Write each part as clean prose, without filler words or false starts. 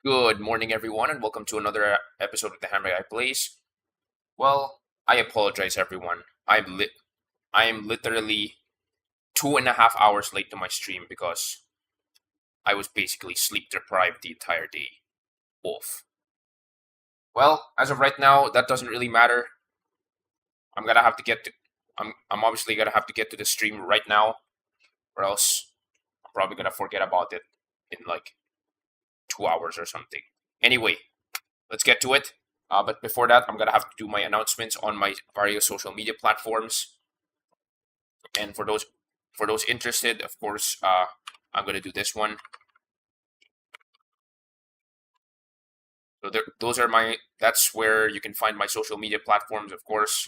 Good morning, everyone, and welcome to another episode of the Hammer Guy Plays. Well, I apologize, everyone. I am literally 2.5 hours late to my stream because I was basically sleep deprived the entire day. Off. Well, as of right now, that doesn't really matter. I'm gonna have to get to. I'm obviously gonna have to get to the stream right now, or else I'm probably gonna forget about it in like 2 hours or something. Anyway, let's get to it. But before that, I'm gonna have to do my announcements on my various social media platforms. And for those interested, of course, I'm gonna do this one. So those are my. That's where you can find my social media platforms, of course.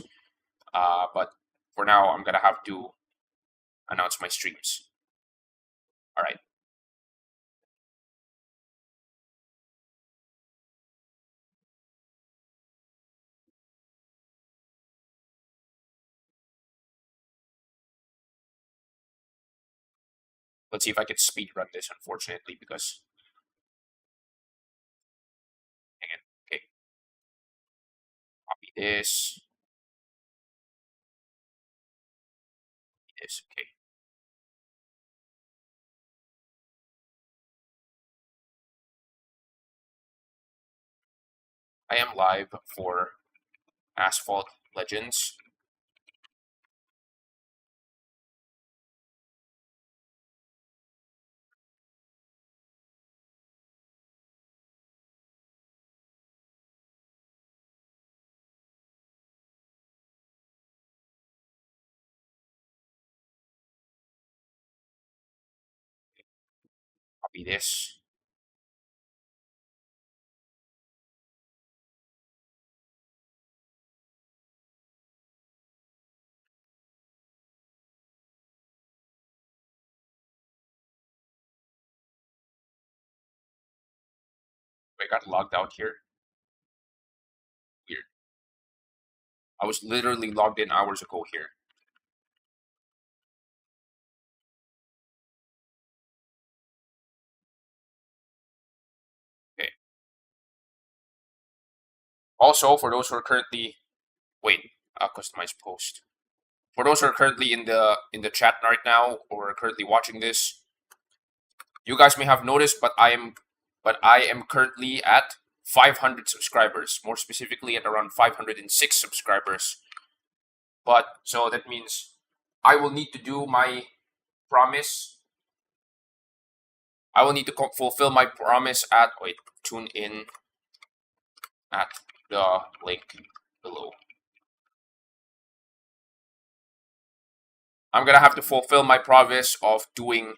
But for now, I'm gonna have to announce my streams. All right. Let's see if I can speed run this. Unfortunately, because again, okay, copy this. This okay. I am live for Asphalt Legends. Copy this. I got logged out here. Weird. I was literally logged in hours ago here. Okay. Also, for those who are currently customize post. For those who are currently in the chat right now or are currently watching this, you guys may have noticed, but I am currently at 500 subscribers. More specifically, at around 506 subscribers. But so that means I will need to do my promise. I will need to fulfill my promise at tune in at the link below. I'm gonna have to fulfill my promise of doing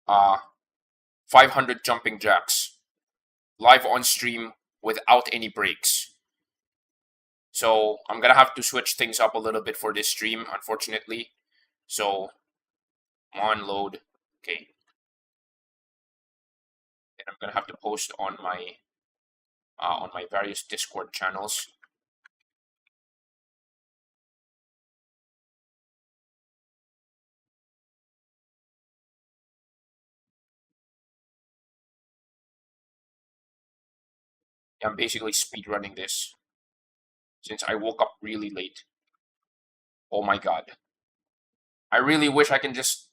500 jumping jacks live on stream without any breaks. So I'm gonna have to switch things up a little bit for this stream, unfortunately. So on load, okay. And I'm gonna have to post on my various Discord channels. I'm basically speed running this since I woke up really late. Oh my god. I really wish I can just.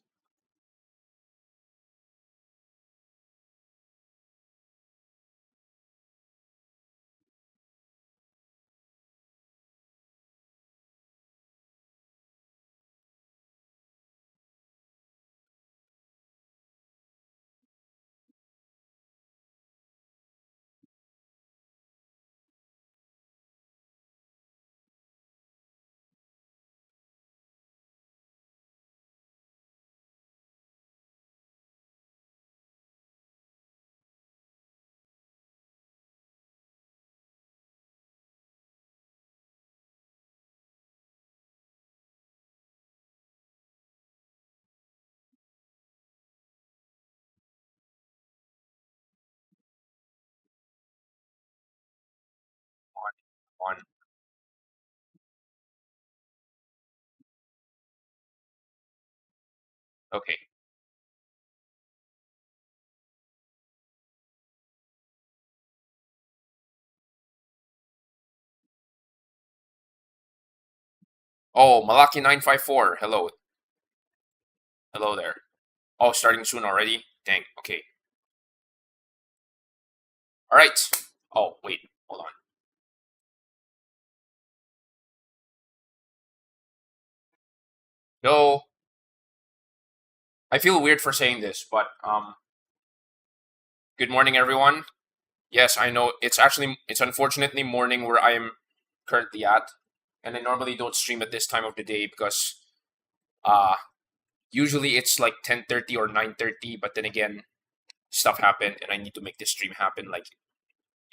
On. Okay. Oh, Malaki954. Hello. Hello there. Oh, starting soon already? Dang. Okay. All right. Oh, wait. Hold on. No. I feel weird for saying this, but good morning, everyone. Yes, I know it's unfortunately morning where I am currently at, and I normally don't stream at this time of the day because uh usually it's like 10:30 or 9:30, but then again stuff happened and I need to make this stream happen like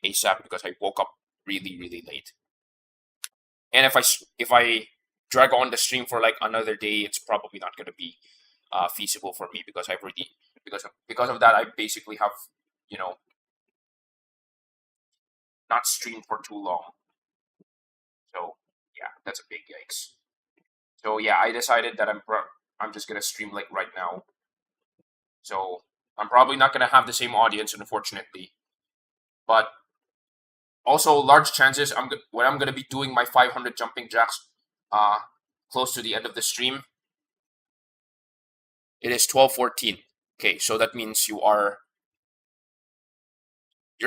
ASAP because I woke up really late. And if I drag on the stream for like another day, it's probably not going to be feasible for me because I've already because of that I basically have, you know, not streamed for too long. So yeah, that's a big yikes. So yeah, I decided that I'm just gonna stream like right now. So I'm probably not gonna have the same audience, unfortunately. But also, large chances when I'm gonna be doing my 500 jumping jacks, uh, close to the end of the stream. It is 12:14. Okay, so that means you're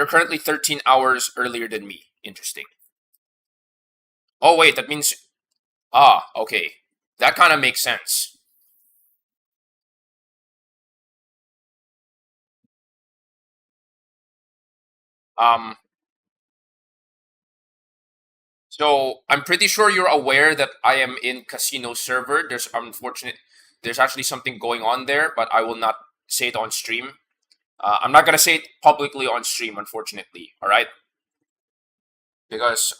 currently 13 hours earlier than me. Interesting. Oh wait, that means okay, that kind of makes sense. Um, so I'm pretty sure you're aware that I am in casino server. There's actually something going on there, but I will not say it on stream. I'm not gonna say it publicly on stream, unfortunately. All right, because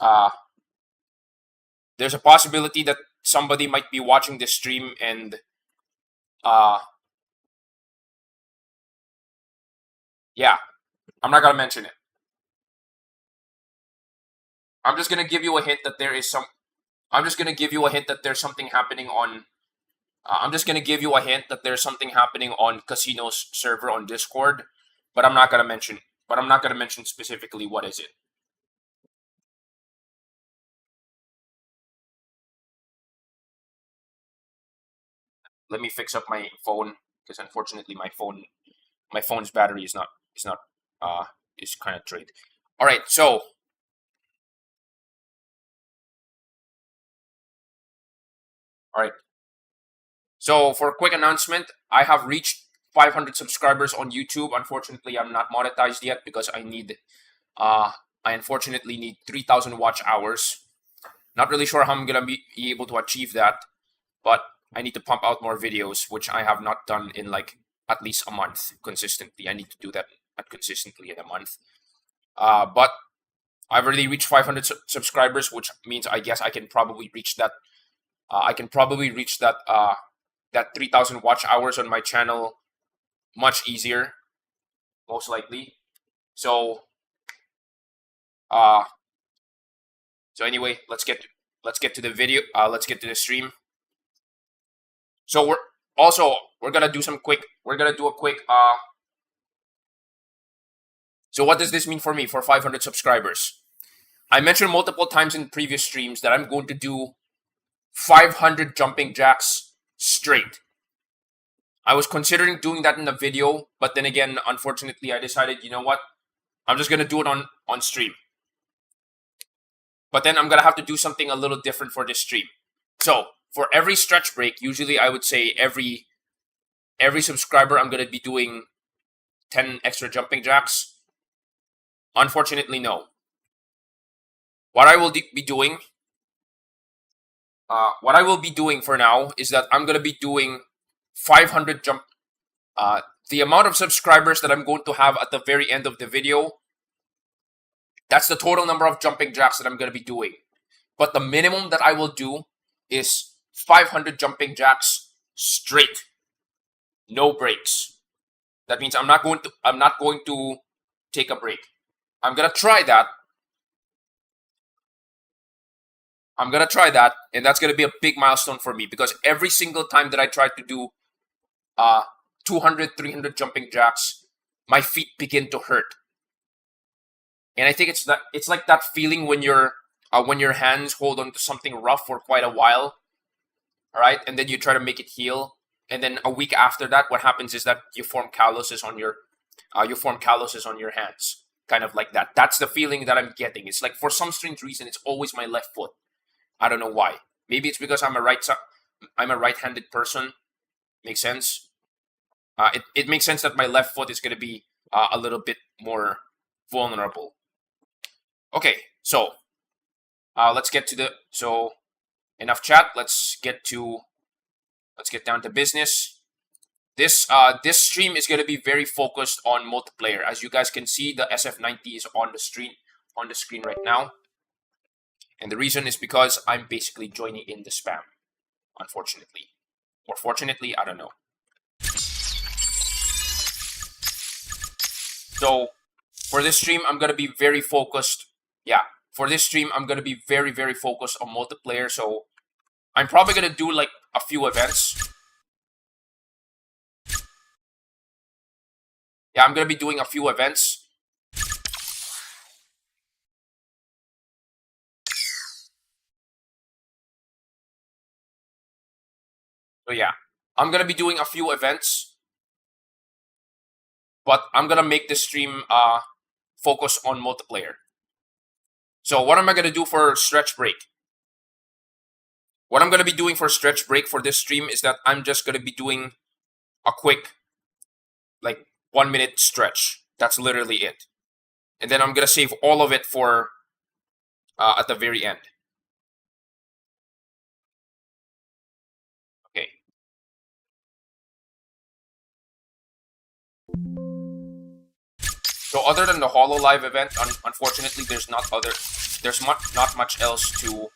there's a possibility that somebody might be watching this stream and uh, yeah, I'm not gonna mention it. I'm just gonna give you a hint that there is some. I'm just gonna give you a hint that there's something happening on. I'm just gonna give you a hint that there's something happening on Casino's server on Discord, but I'm not gonna mention. But I'm not gonna mention specifically what is it. Let me fix up my phone because unfortunately my phone's battery is not uh is kind of drained. All right, so all right. So for a quick announcement, I have reached 500 subscribers on YouTube. Unfortunately, I'm not monetized yet because uh I unfortunately need 3,000 watch hours. Not really sure how I'm gonna be able to achieve that, but I need to pump out more videos, which I have not done in like at least a month consistently. I need to do that consistently in a month. But I've already reached 500 subscribers, which means I guess I can probably reach that. I can probably reach that 3,000 watch hours on my channel much easier, most likely. So uh, so anyway, let's get to the video. Let's get to the stream. So we're gonna do some quick. We're gonna do a quick. So what does this mean for me for 500 subscribers? I mentioned multiple times in previous streams that I'm going to do 500 jumping jacks straight. I was considering doing that in a video, but then again, unfortunately, I decided, you know what? I'm just gonna do it on stream. But then I'm gonna have to do something a little different for this stream. So for every stretch break, usually I would say every subscriber I'm gonna be doing 10 extra jumping jacks. Unfortunately, no. What I will be doing, what I will be doing for now is that I'm gonna be doing 500 jump. The amount of subscribers that I'm going to have at the very end of the video, that's the total number of jumping jacks that I'm going to be doing. But the minimum that I will do is 500 jumping jacks straight, no breaks. That means I'm not going to take a break. I'm going to try that. And that's going to be a big milestone for me because every single time that I try to do 200, 300 jumping jacks, my feet begin to hurt. And I think it's like that feeling when your hands hold on to something rough for quite a while, all right, and then you try to make it heal, and then a week after that, what happens is that you form calluses on your hands, kind of like that. That's the feeling that I'm getting. It's like, for some strange reason, it's always my left foot. I don't know why. Maybe it's because I'm a right-handed person. Makes sense. It makes sense that my left foot is going to be a little bit more vulnerable. Okay, so let's get to the enough chat. Let's get down to business. This stream is going to be very focused on multiplayer. As you guys can see, the SF90 is on the screen right now, and the reason is because I'm basically joining in the spam, unfortunately, or fortunately, I don't know. So for this stream, I'm going to be very focused. Yeah, for this stream, I'm going to be very, very focused on multiplayer. So I'm probably going to do like a few events. Yeah, I'm going to be doing a few events. So yeah, I'm going to be doing a few events. But I'm going to make this stream focus on multiplayer. So what am I going to do for stretch break? What I'm going to be doing for stretch break for this stream is that I'm just going to be doing a quick, like, 1 minute stretch. That's literally it. And then I'm going to save all of it for at the very end. Okay. So other than the Hololive event, unfortunately, there's not much else to.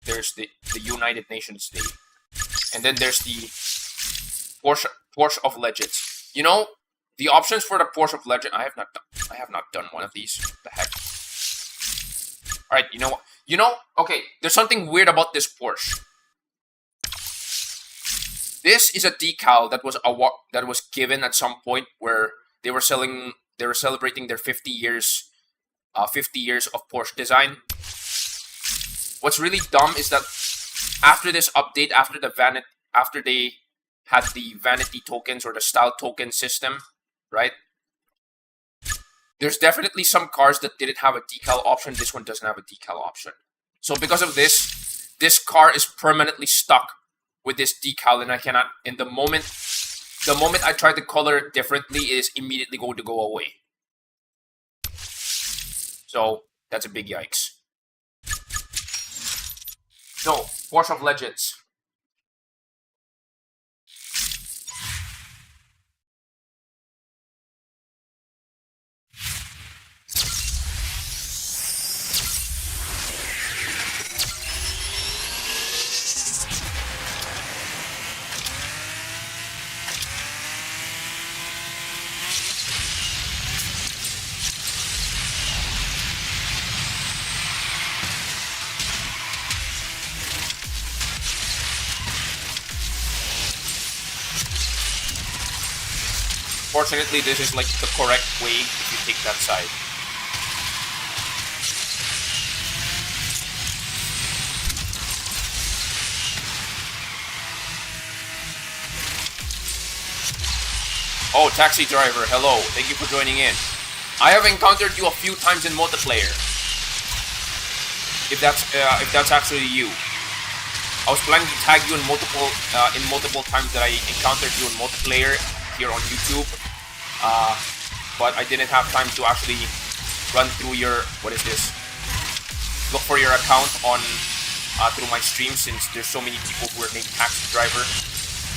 There's the United Nations Day, and then there's the Porsche of Legends. You know, the options for the Porsche of Legend. I have not done one of these. The heck. All right, you know what? Okay, there's something weird about this Porsche. This is a decal that was given at some point where they were celebrating their 50 years of Porsche design. What's really dumb is that after this update, after they had the vanity tokens or the style token system, right? There's definitely some cars that didn't have a decal option. This one doesn't have a decal option. So because of this car is permanently stuck with this decal, and I cannot. In the moment I try to color it differently, it is immediately going to go away. So that's a big yikes. So Porsche of Legends. Fortunately, this is like the correct way if you take that side. Oh, taxi driver, hello. Thank you for joining in. I have encountered you a few times in multiplayer. If that's actually you. I was planning to tag you in multiple times that I encountered you in multiplayer here on YouTube, but I didn't have time to actually run through your look for your account on through my stream, since there's so many people who are named taxi driver.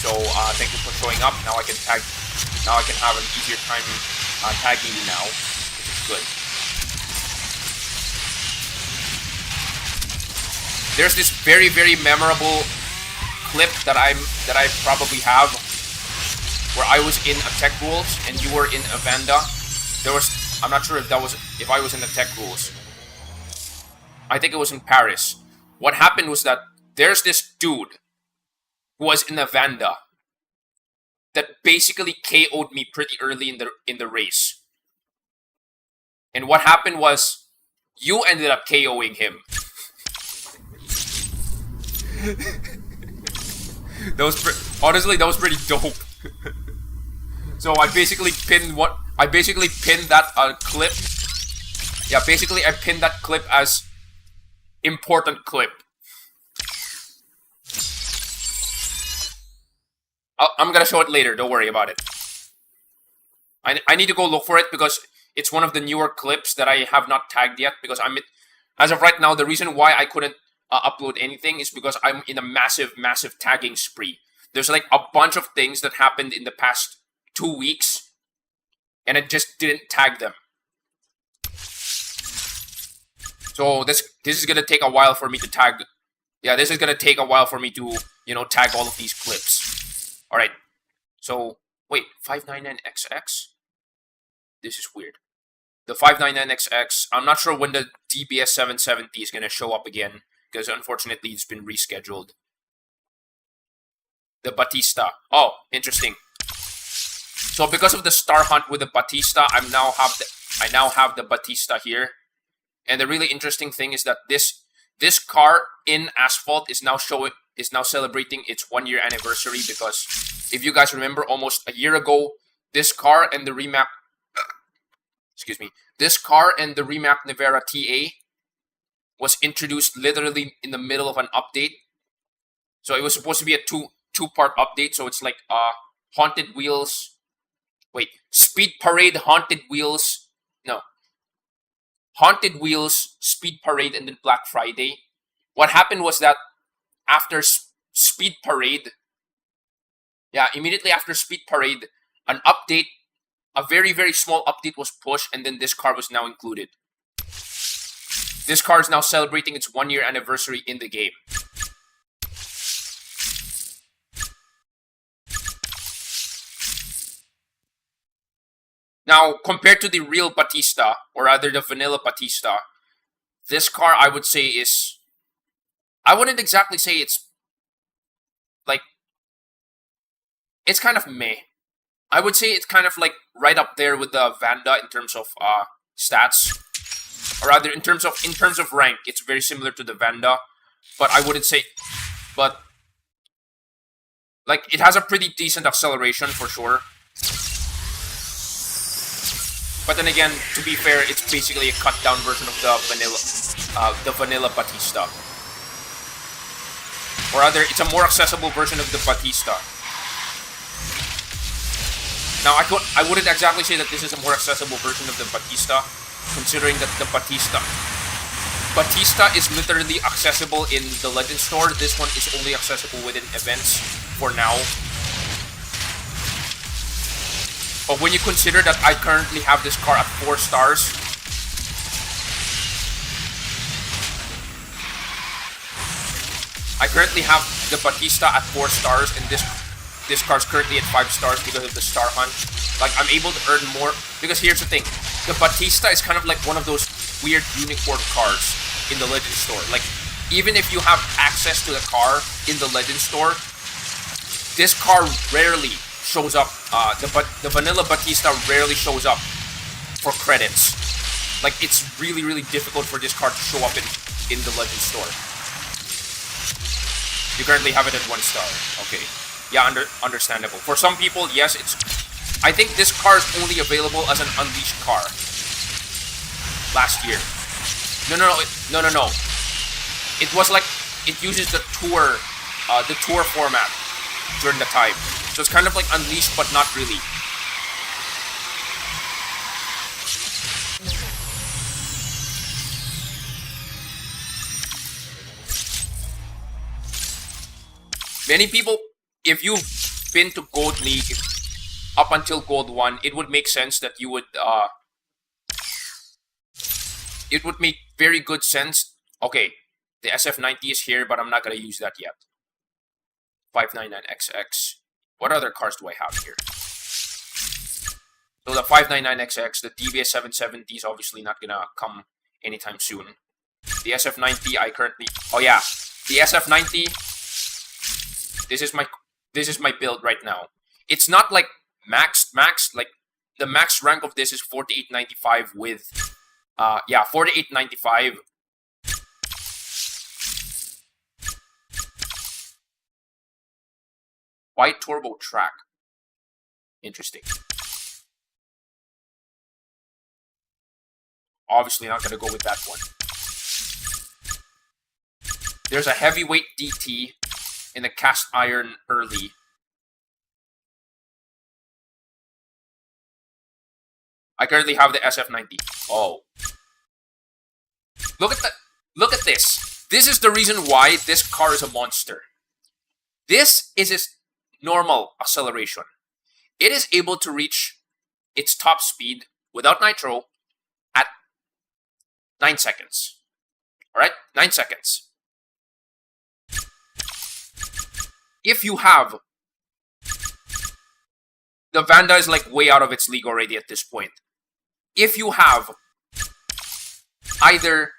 So thank you for showing up. Now I can have an easier time tagging you now, which is good. There's this very, very memorable clip that I probably have, where I was in a Tech Rules and you were in a Vanda. I'm not sure if I was in the Tech Rules. I think it was in Paris. What happened was that there's this dude who was in a Vanda that basically KO'd me pretty early in the race. And what happened was you ended up KOing him. Honestly, that was pretty dope. So I basically pinned that clip. Yeah, basically I pinned that clip as important clip. I'm gonna show it later. Don't worry about it. I need to go look for it because it's one of the newer clips that I have not tagged yet. Because as of right now, the reason why I couldn't upload anything is because I'm in a massive tagging spree. There's like a bunch of things that happened in the past 2 weeks, and I just didn't tag them. So this is gonna take a while for me to tag. Yeah, this is gonna take a while for me to tag all of these clips. All right. So wait, 599XX. This is weird. The 599XX. I'm not sure when the DBS 770 is gonna show up again because unfortunately it's been rescheduled. The Batista. Oh, interesting. So because of the Star Hunt with the Batista, I now have the Batista here. And the really interesting thing is that this car in Asphalt is now celebrating its 1-year anniversary, because if you guys remember, almost a year ago, this car and the remap Nevera TA was introduced literally in the middle of an update. So it was supposed to be a two-part update. So it's like Haunted Wheels. Wait, Speed Parade, Haunted Wheels. No. Haunted Wheels, Speed Parade, and then Black Friday. What happened was that after Speed Parade, immediately after Speed Parade, an update, a very, very small update was pushed, and then this car was now included. This car is now celebrating its 1-year anniversary in the game. Now, compared to the real Batista, or rather the vanilla Batista, this car I would say is... I wouldn't exactly say it's... like... it's kind of meh. I would say it's kind of like right up there with the Vanda in terms of stats. Or rather, in terms of rank, it's very similar to the Vanda. But I wouldn't say... but... like, it has a pretty decent acceleration for sure. But then again, to be fair, it's basically a cut-down version of the vanilla Batista. Or rather, it's a more accessible version of the Batista. Now, I wouldn't exactly say that this is a more accessible version of the Batista, considering that the Batista is literally accessible in the Legend store. This one is only accessible within events for now. But when you consider that I currently have this car at 4 stars, I currently have the Batista at 4 stars, and this car's currently at 5 stars because of the Star Hunt. Like, I'm able to earn more, because here's the thing, the Batista is kind of like one of those weird unicorn cars in the Legend store. Like, even if you have access to the car in the Legend store, this car rarely shows up. The vanilla Batista rarely shows up for credits. Like, it's really, really difficult for this car to show up in the Legend store. You currently have it at 1 star. Okay. Yeah, understandable. For some people, yes, I think this car is only available as an Unleashed car. Last year. No. It was like, it uses the tour format during the time. So it's kind of like Unleashed, but not really. Many people, if you've been to Gold League up until Gold 1, it would make sense that you would, it would make very good sense. Okay, the SF90 is here, but I'm not going to use that yet. 599XX. What other cars do I have here? So the 599XX, the DBS 770 is obviously not gonna come anytime soon. The SF90 I currently... oh yeah, the SF90. This is my build right now. It's not like max. Like, the max rank of this is 4895 with... 4895. Why turbo track? Interesting. Obviously not going to go with that one. There's a heavyweight DT in the cast iron early. I currently have the SF90. Oh. Look at this. This is the reason why this car is a monster. This is its normal acceleration. It is able to reach its top speed without nitro at 9 seconds. Alright? 9 seconds. If you have... The Vanda is like way out of its league already at this point. If you have either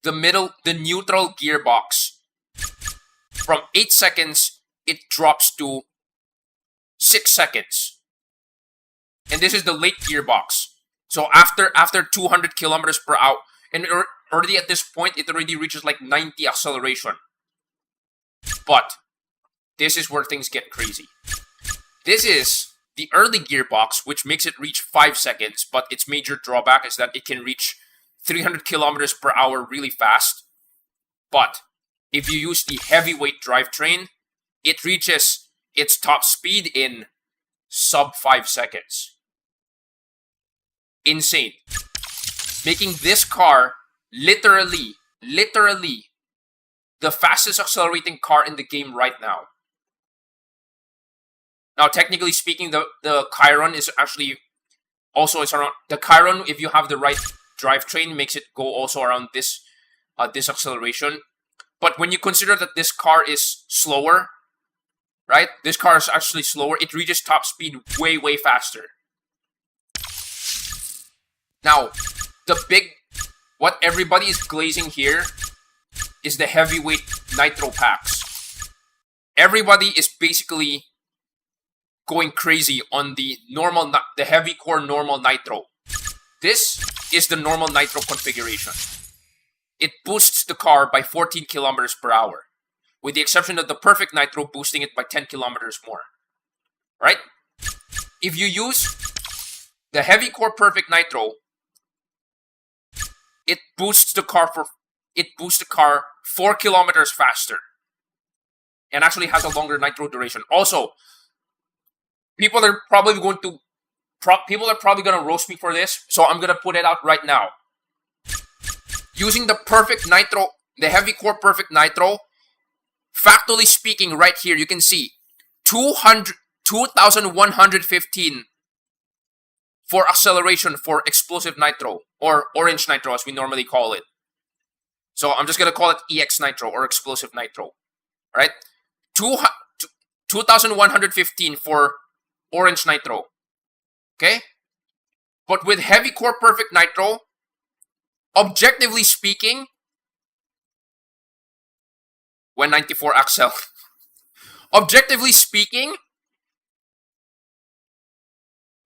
the neutral gearbox, from 8 seconds, it drops to 6 seconds. And this is the late gearbox. So after 200 kilometers per hour, and already at this point, it already reaches like 90 acceleration. But this is where things get crazy. This is the early gearbox, which makes it reach 5 seconds, but its major drawback is that it can reach 300 kilometers per hour really fast. But if you use the heavyweight drivetrain, it reaches its top speed in sub 5 seconds. Insane. Making this car literally the fastest accelerating car in the game right now. Now, technically speaking, the Chiron is actually also around the Chiron. If you have the right drivetrain, makes it go also around this this acceleration. But when you consider that this car is slower, right? This car is actually slower. It reaches top speed way faster. Now, what everybody is glazing here is the heavyweight nitro packs. Everybody is basically going crazy on the heavy core normal nitro. This is the normal nitro configuration. It boosts the car by 14 kilometers per hour, with the exception of the perfect nitro boosting it by 10 kilometers more. Right? If you use the heavy core perfect nitro, it boosts the car 4 kilometers faster, and actually has a longer nitro duration. Also, people are probably going to roast me for this, so I'm gonna put it out right now. Using the perfect nitro, the heavy core perfect nitro, factually speaking, right here you can see 2,115 for acceleration for explosive nitro, or orange nitro as we normally call it. So I'm just gonna call it EX nitro or explosive nitro. Alright? 2,115 for orange nitro. Okay? But with heavy core perfect nitro, objectively speaking, 194 axle. Objectively speaking,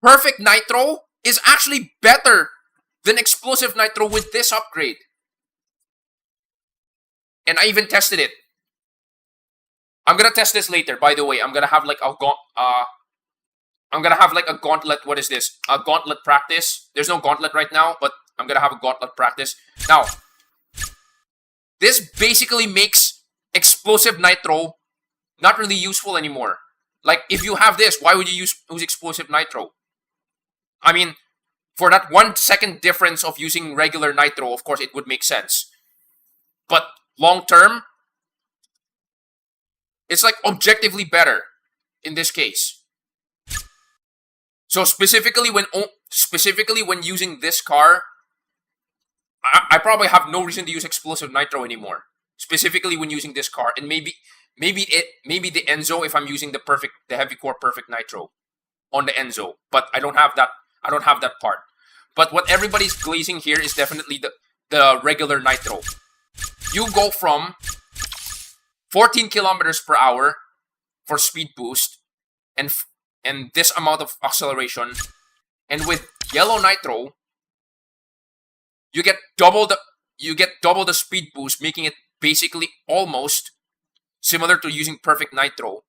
perfect nitro is actually better than explosive nitro with this upgrade. And I even tested it. I'm gonna test this later, by the way. I'm gonna have like a gauntlet. What is this? A gauntlet practice. There's no gauntlet right now, but I'm gonna have a gauntlet practice. Now, this basically makes explosive nitro not really useful anymore. Like, if you have this, why would you use explosive nitro? I mean, for that 1 second difference of using regular nitro, of course, it would make sense. But long term, it's like objectively better in this case. So specifically when using this car, I probably have no reason to use explosive nitro anymore. Specifically when using this car, and maybe the Enzo if I'm using the heavy core perfect nitro on the Enzo, but I don't have that part. But what everybody's glazing here is definitely the regular nitro. You go from 14 kilometers per hour for speed boost and this amount of acceleration, and with yellow nitro, you get double the speed boost, making it basically almost similar to using perfect nitro.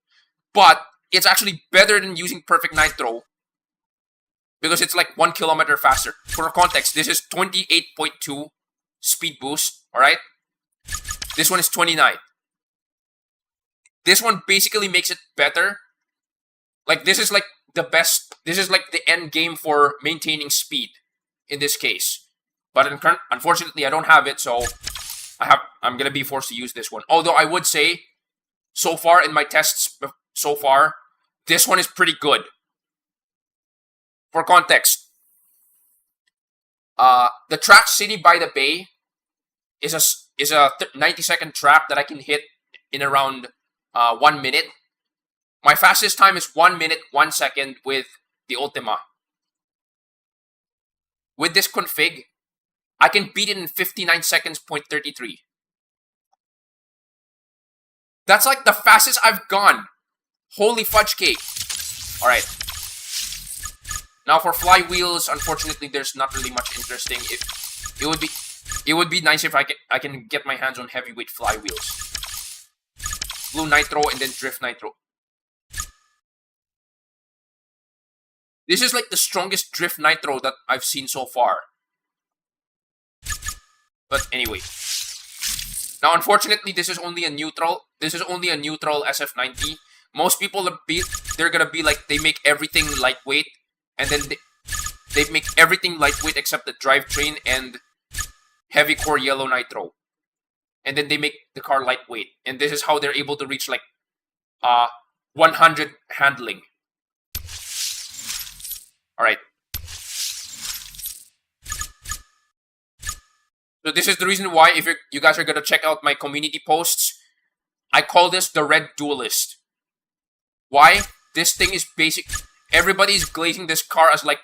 but it's actually better than using perfect nitro because it's like 1 kilometer faster. For context, this is 28.2 speed boost, alright? This one is 29. This one basically makes it better. Like, this is like the best, this is like the end game for maintaining speed in this case. But unfortunately, I don't have it, so I'm gonna be forced to use this one. Although I would say, so far in my tests, so far, this one is pretty good. For context, the track City by the Bay is a 90-second track that I can hit in around 1 minute. My fastest time is 1 minute, 1 second with the Ultima. With this config, I can beat it in 59 seconds, 0.33. That's like the fastest I've gone. Holy fudge cake. Alright. Now for flywheels, unfortunately there's not really much interesting. It would be nice if I can get my hands on heavyweight flywheels. Blue nitro and then drift nitro. This is like the strongest drift nitro that I've seen so far. But anyway. Now unfortunately this is only a neutral. This is only a neutral SF90. Most people they're gonna be like, they make everything lightweight, and then they make everything lightweight except the drivetrain and heavy core yellow nitro. And then they make the car lightweight. And this is how they're able to reach like 100 handling. Alright. So this is the reason why, if you guys are gonna check out my community posts, I call this the Red Duelist. Why? This thing is basic. Everybody's glazing this car as like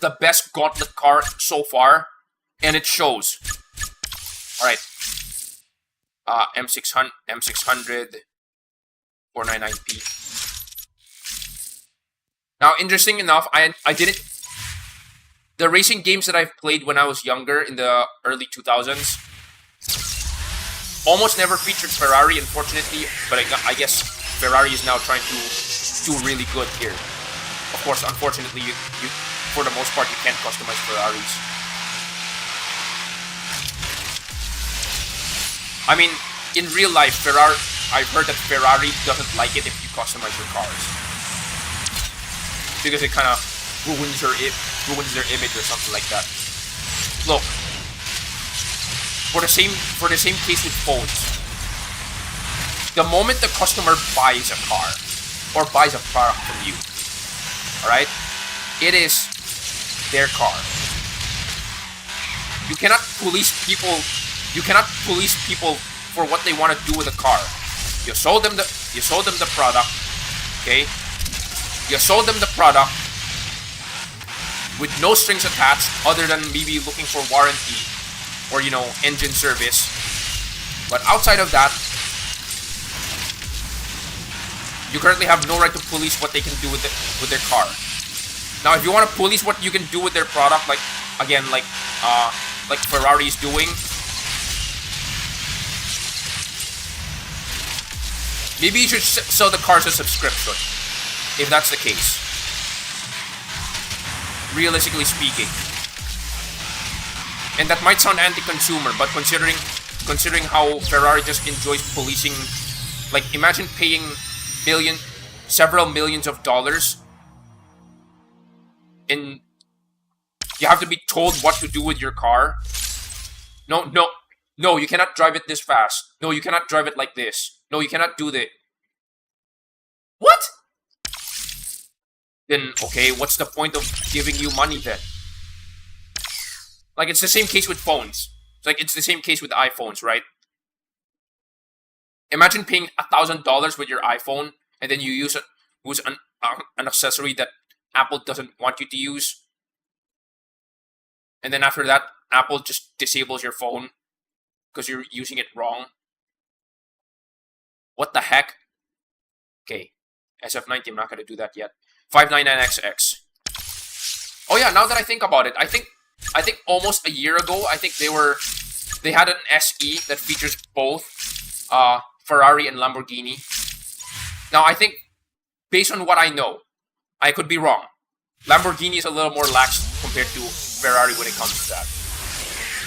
the best Gauntlet car so far, and it shows. Alright. M600, 499p. Now, interesting enough, I didn't... The racing games that I've played when I was younger, in the early 2000s, almost never featured Ferrari, unfortunately, but I guess Ferrari is now trying to do really good here. Of course, unfortunately, you for the most part, you can't customize Ferraris. I mean, in real life, I've heard that Ferrari doesn't like it if you customize your cars, because it kind of ruins their image or something like that. Look, for the same case with phones, the moment the customer buys a car or buys a product from you, all right, it is their car. You cannot police people. You cannot police people for what they want to do with a car. You sold them the product, okay? You sold them the product with no strings attached, other than maybe looking for warranty or, you know, engine service. But outside of that, you currently have no right to police what they can do with their car. Now, if you want to police what you can do with their product, like again, like Ferrari is doing, maybe you should sell the cars as a subscription, if that's the case. Realistically speaking. And that might sound anti-consumer, but considering how Ferrari just enjoys policing, like, imagine paying several millions of dollars, and you have to be told what to do with your car. No, you cannot drive it this fast. No, you cannot drive it like this. No, you cannot do that. What? Then, okay, what's the point of giving you money then? Like, it's the same case with phones. It's the same case with iPhones, right? Imagine paying $1,000 with your iPhone, and then you use an accessory that Apple doesn't want you to use. And then after that, Apple just disables your phone because you're using it wrong. What the heck? Okay, SF90, I'm not going to do that yet. 599XX. Oh yeah, now that I think about it, I think almost a year ago, I think they had an SE that features both Ferrari and Lamborghini. Now I think based on what I know, I could be wrong. Lamborghini is a little more lax compared to Ferrari when it comes to that.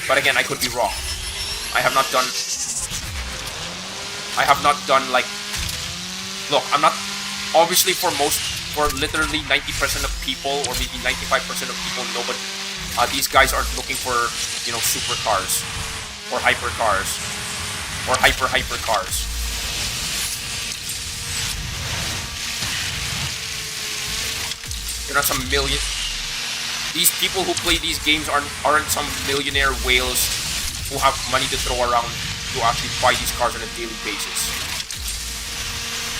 But again, I could be wrong. I have not done like, look, I'm not, obviously for literally 90% of people, or maybe 95% of people, nobody, these guys aren't looking for, you know, supercars, or hypercars, or hyper cars. You're not some million, these people who play these games aren't some millionaire whales who have money to throw around to actually buy these cars on a daily basis.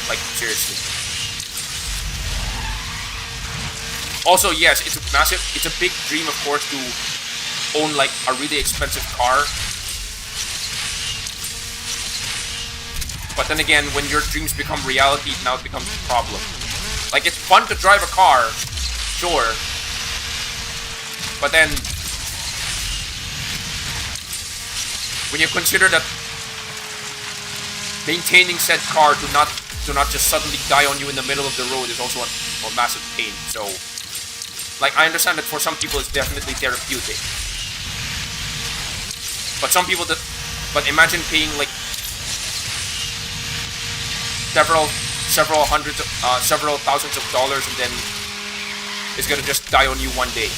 Like, seriously. Also, yes, it's a big dream, of course, to own like a really expensive car. But then again, when your dreams become reality, now it becomes a problem. Like, it's fun to drive a car, sure. But then, when you consider that maintaining said car to not just suddenly die on you in the middle of the road is also a massive pain. So, like, I understand that for some people it's definitely therapeutic. But some people but imagine paying like several thousands of dollars, and then it's gonna just die on you one day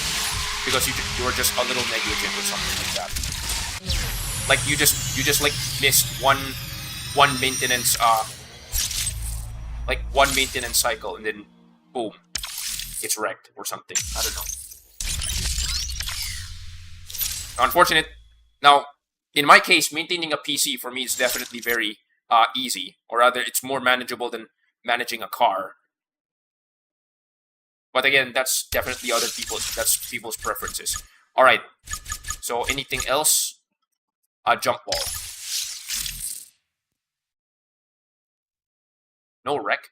because you were just a little negligent or something like that. Like you just like missed one maintenance one maintenance cycle, and then boom, it's wrecked or something. I don't know. Unfortunate. Now, in my case, maintaining a PC for me is definitely very easy, or rather, it's more manageable than managing a car. But again, that's definitely people's preferences. All right. So, anything else? Jump ball. No wreck.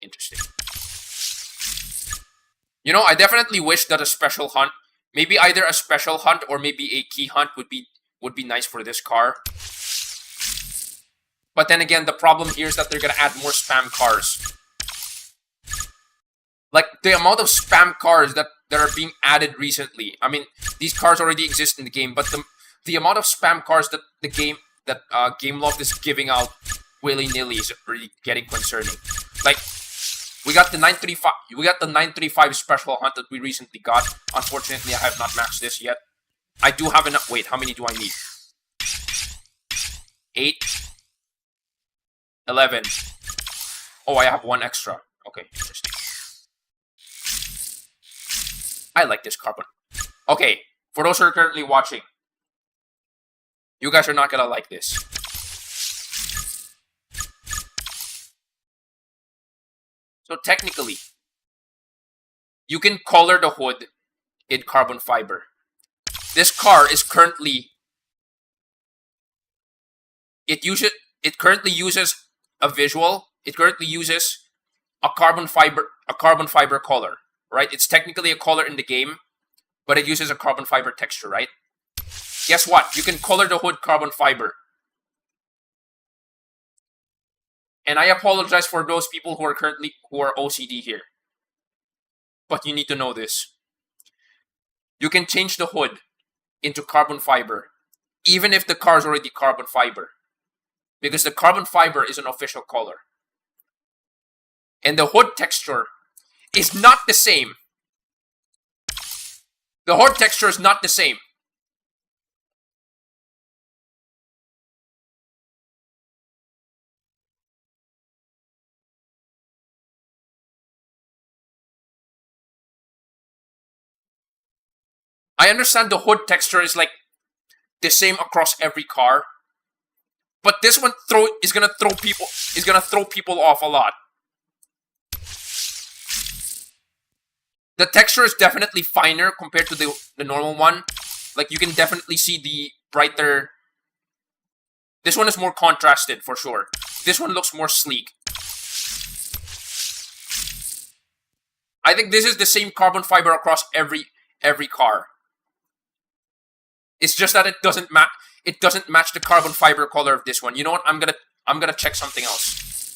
Interesting. You know, I definitely wish that a special hunt, maybe either a special hunt or maybe a key hunt would be nice for this car. But then again, the problem here is that they're gonna add more spam cars. Like, the amount of spam cars that are being added recently. I mean, these cars already exist in the game, but the amount of spam cars that Gameloft is giving out willy-nilly is really getting concerning. Like, we got the 935 special hunt that we recently got. Unfortunately, I have not maxed this yet. I do have enough. Wait, how many do I need? 8, 11. Oh, I have one extra. Okay, interesting. I like this carbon. Okay, for those who are currently watching, you guys are not gonna like this. So technically, you can color the hood in carbon fiber. This car is currently, it currently uses a visual. It currently uses a carbon fiber color, right? It's technically a color in the game, but it uses a carbon fiber texture, right? Guess what? You can color the hood carbon fiber. And I apologize for those people who are OCD here. But you need to know this. You can change the hood into carbon fiber, even if the car is already carbon fiber. Because the carbon fiber is an official color. And the hood texture is not the same. The hood texture is not the same. I understand the hood texture is like the same across every car, but this one is gonna throw people off a lot. The texture is definitely finer compared to the normal one. Like, you can definitely see the brighter. This one is more contrasted for sure. This one looks more sleek. I think this is the same carbon fiber across every car. It's just that it doesn't match the carbon fiber color of this one. You know what? I'm gonna check something else.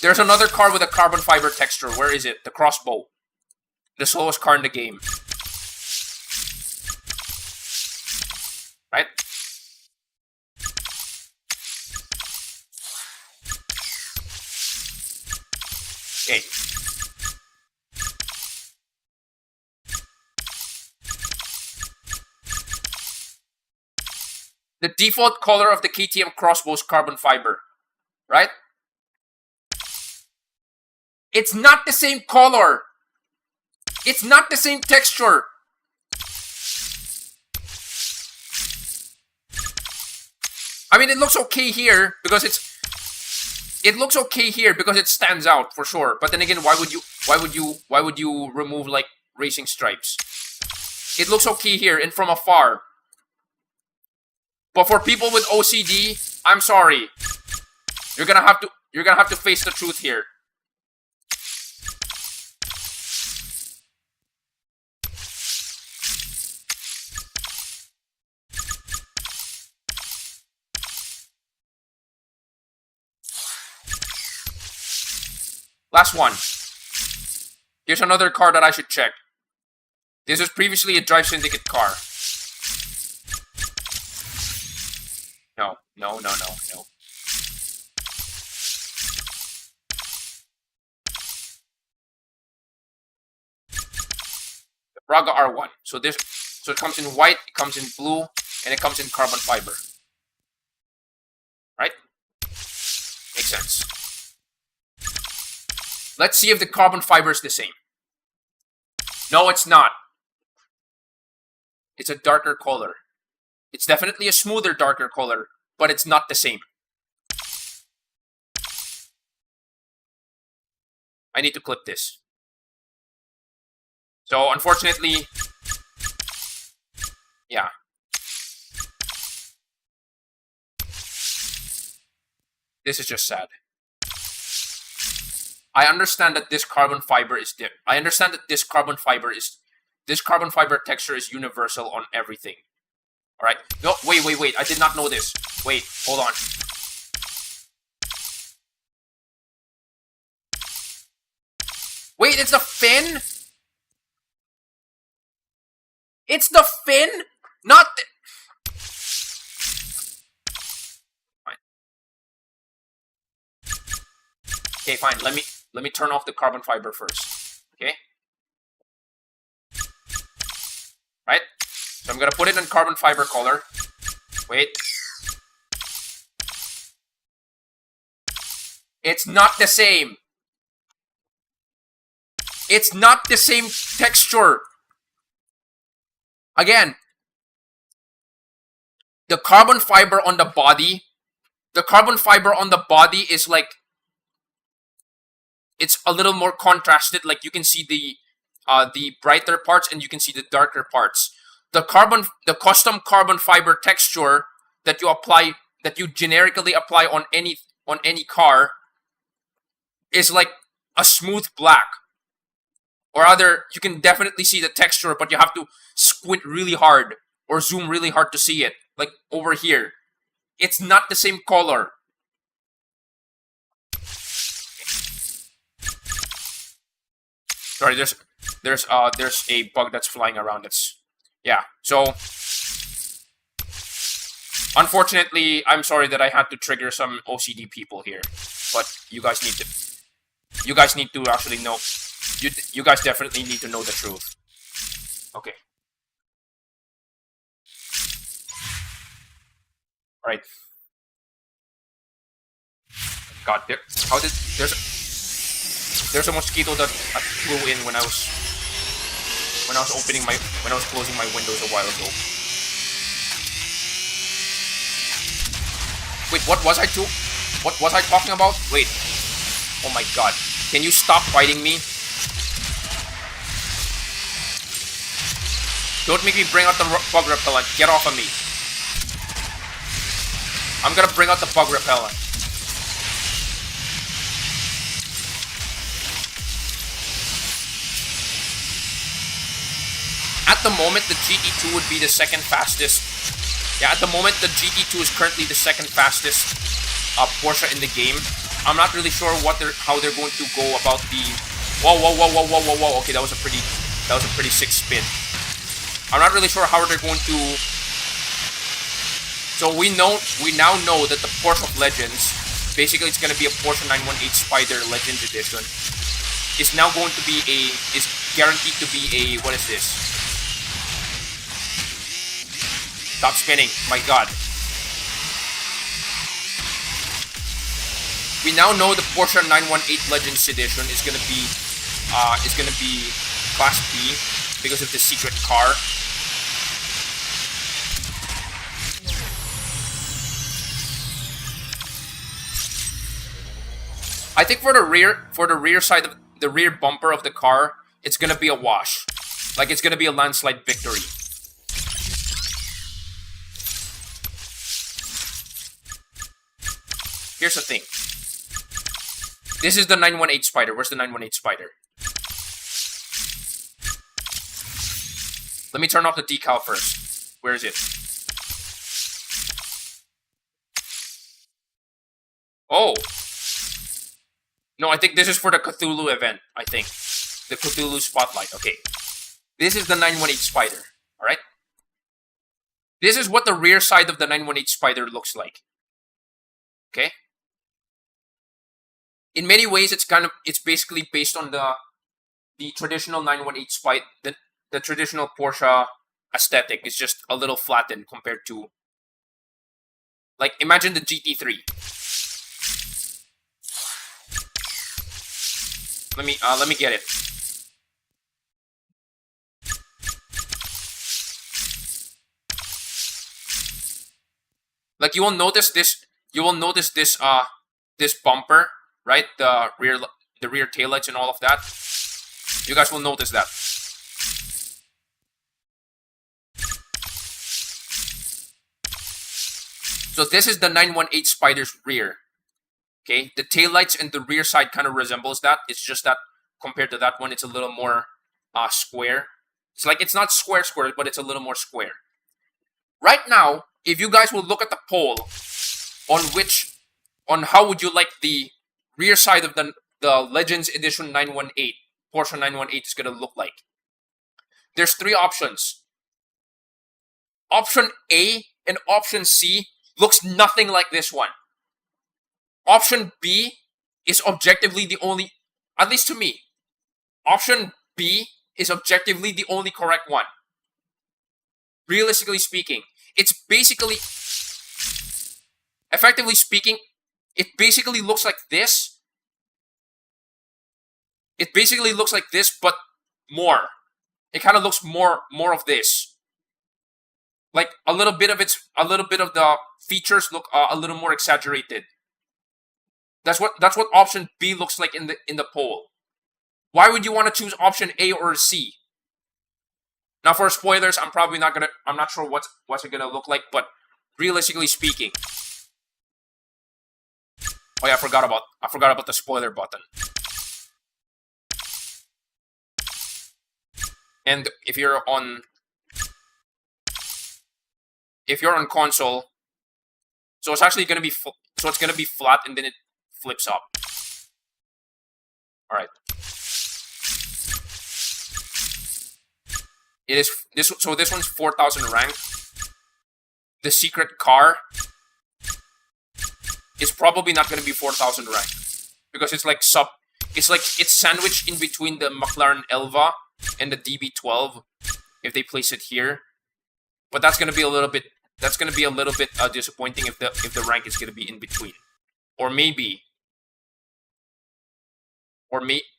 There's another car with a carbon fiber texture. Where is it? The crossbow. The slowest car in the game. Right? Okay. The default color of the KTM crossbow is carbon fiber. Right? It's not the same color. It's not the same texture. I mean, it looks okay here because it looks okay here because it stands out for sure. But then again, why would you remove like racing stripes? It looks okay here and from afar. But for people with OCD, I'm sorry. You're gonna have to face the truth here. Last one. Here's another car that I should check. This was previously a Drive Syndicate car. No. The Braga R1. So it comes in white, it comes in blue, and it comes in carbon fiber. Right? Makes sense. Let's see if the carbon fiber is the same. No, it's not. It's a darker color. It's definitely a smoother, darker color, but it's not the same. I need to clip this. So, unfortunately, yeah. This is just sad. I understand that this carbon fiber is different. I understand that this carbon fiber texture is universal on everything. All right. No, wait. I did not know this. Wait, hold on. Wait, it's the fin? It's the fin? Not the... Fine. Okay, fine. Let me turn off the carbon fiber first. Okay? Right? So I'm gonna put it in carbon fiber color. Wait. It's not the same. It's not the same texture. Again, the carbon fiber on the body is like, it's a little more contrasted. Like you can see the brighter parts and you can see the darker parts. The custom carbon fiber texture that you generically apply on any car is like a smooth black. Or rather, you can definitely see the texture, but you have to squint really hard or zoom really hard to see it. Like over here. It's not the same color. Sorry, there's a bug that's flying around. Yeah. So unfortunately, I'm sorry that I had to trigger some OCD people here, but you guys need to actually know. You guys definitely need to know the truth. Okay. All right. God, there's a mosquito that flew in when I was closing my windows a while ago. Wait, what was I talking about? Wait. Oh my God. Can you stop fighting me? Don't make me bring out the bug repellent. Get off of me. I'm gonna bring out the bug repellent. At the moment, the GT2 would be the second fastest. Yeah, at the moment, the GT2 is currently the second fastest Porsche in the game. I'm not really sure how they're going to go about the. Whoa! Okay, that was a pretty sick spin. I'm not really sure how they're going to. So we now know that the Porsche of Legends, basically it's going to be a Porsche 918 Spider Legends Edition, is now going to be is guaranteed to be a, what is this? Stop spinning, my god. We now know the Porsche 918 Legends Edition is going to be Class B because of the secret car. I think for the rear side of the rear bumper of the car, it's going to be a wash. Like, it's going to be a landslide victory. Here's the thing. This is the 918 Spider. Where's the 918 Spider? Let me turn off the decal first. Where is it? Oh. No, I think this is for the Cthulhu event, I think. The Cthulhu Spotlight. Okay. This is the 918 Spider. Alright? This is what the rear side of the 918 Spider looks like. Okay? In many ways, it's basically based on the traditional 918 Spider, the traditional Porsche aesthetic. It's just a little flattened compared to, like, imagine the GT3. Let me get it. Like, you will notice this this bumper, right? The rear taillights and all of that. You guys will notice that. So this is the 918 Spider's rear. Okay, the taillights and the rear side kind of resembles that. It's just that compared to that one, it's a little more square. It's like, it's not square, but it's a little more square. Right now, if you guys will look at the poll on how would you like the rear side of the Legends Edition 918, Porsche 918 is going to look like. There's three options. Option A and option C looks nothing like this one. Option B is objectively the only, at least to me, option B is objectively the only correct one. Realistically speaking, it's basically, effectively speaking, it basically looks like this. It basically looks like this, but more. It kind of looks more of this. Like, a little bit of the features look a little more exaggerated. That's what option B looks like in the poll. Why would you want to choose option A or C? Now, for spoilers, I'm not sure what's it gonna look like, but realistically speaking, oh yeah, I forgot about the spoiler button. And if you're on console, so it's actually gonna be flat and then it flips up. All right. It is this. So this one's 4,000 rank. The secret car is probably not going to be 4,000 rank because it's like it's sandwiched in between the McLaren Elva and the DB12 if they place it here. But that's going to be a little bit. That's going to be a little bit disappointing if the rank is going to be in between, or maybe.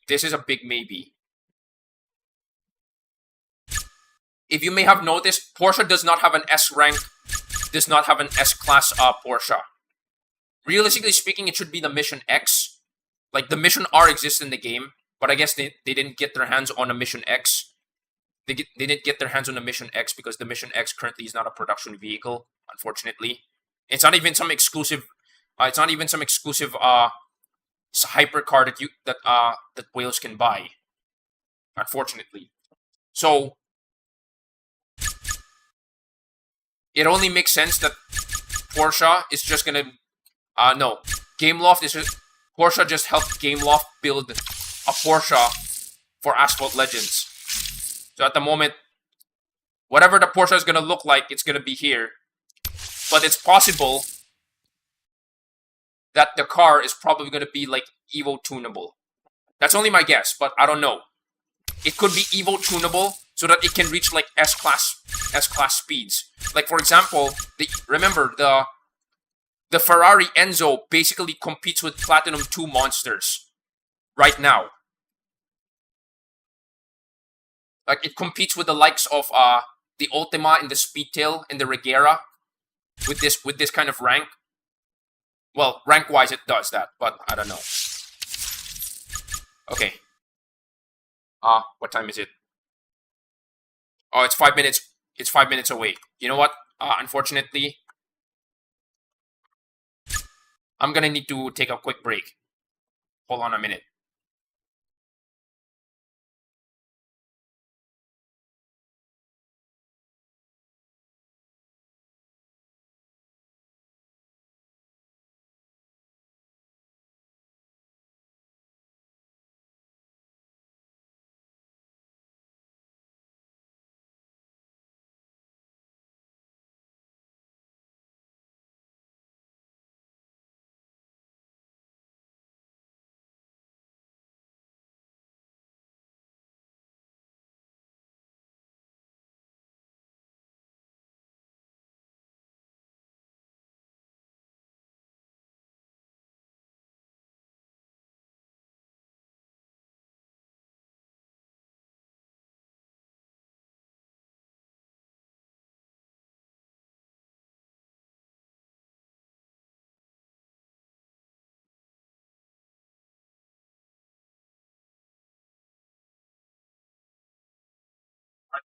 This is a big maybe. If you may have noticed, Porsche does not have an S rank, does not have an S-Class Porsche. Realistically speaking, it should be the Mission X. Like, the Mission R exists in the game, but I guess they didn't get their hands on a Mission X. They didn't get their hands on the Mission X because the Mission X currently is not a production vehicle, unfortunately. It's not even some exclusive hypercar that whales can buy, unfortunately. So it only makes sense that Porsche is just gonna no, Gameloft is just Porsche just helped Gameloft build a Porsche for Asphalt Legends. So at the moment, whatever the Porsche is going to look like, it's going to be here. But it's possible that the car is probably going to be like Evo tunable. That's only my guess, but I don't know. It could be Evo tunable so that it can reach like S-class speeds. Like for example, remember the Ferrari Enzo basically competes with Platinum 2 monsters right now. Like it competes with the likes of the Ultima and the Speedtail and the Regera with this kind of rank. Well, rank-wise it does that, but I don't know. Okay. What time is it? Oh, it's 5 minutes. It's 5 minutes away. You know what? Unfortunately, I'm gonna need to take a quick break. Hold on a minute.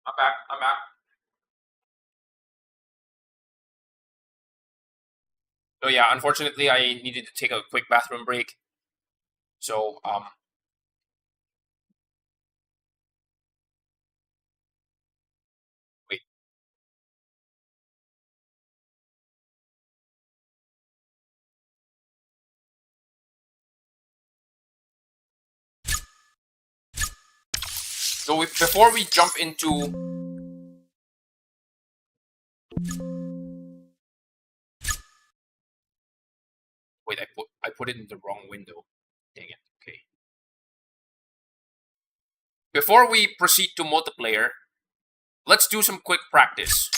I'm back. I'm back. So yeah, unfortunately, I needed to take a quick bathroom break. So wait. So before we jump into wait, I put it in the wrong window. Dang it. Okay. Before we proceed to multiplayer, let's do some quick practice.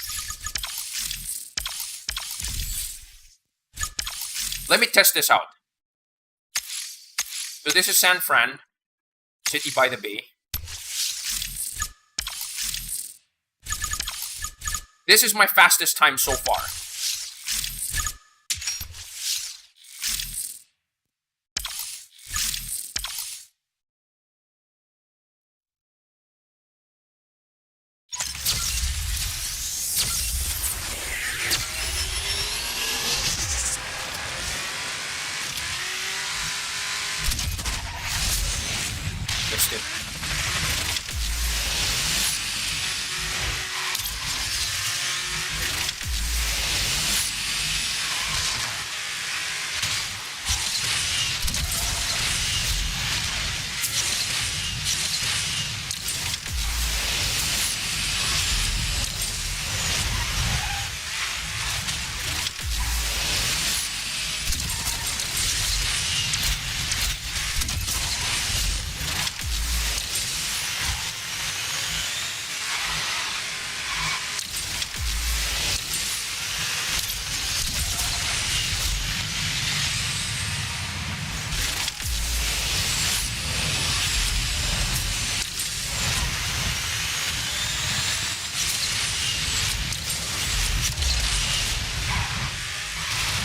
Let me test this out. So this is San Fran, city by the bay. This is my fastest time so far. Missed it.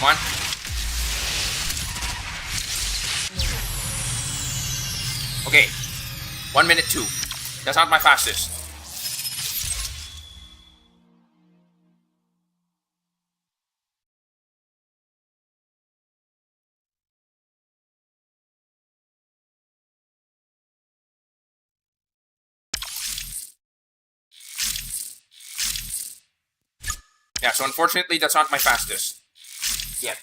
Come on. Okay. 1 minute 2. That's not my fastest. Yeah, so unfortunately that's not my fastest. Yeah.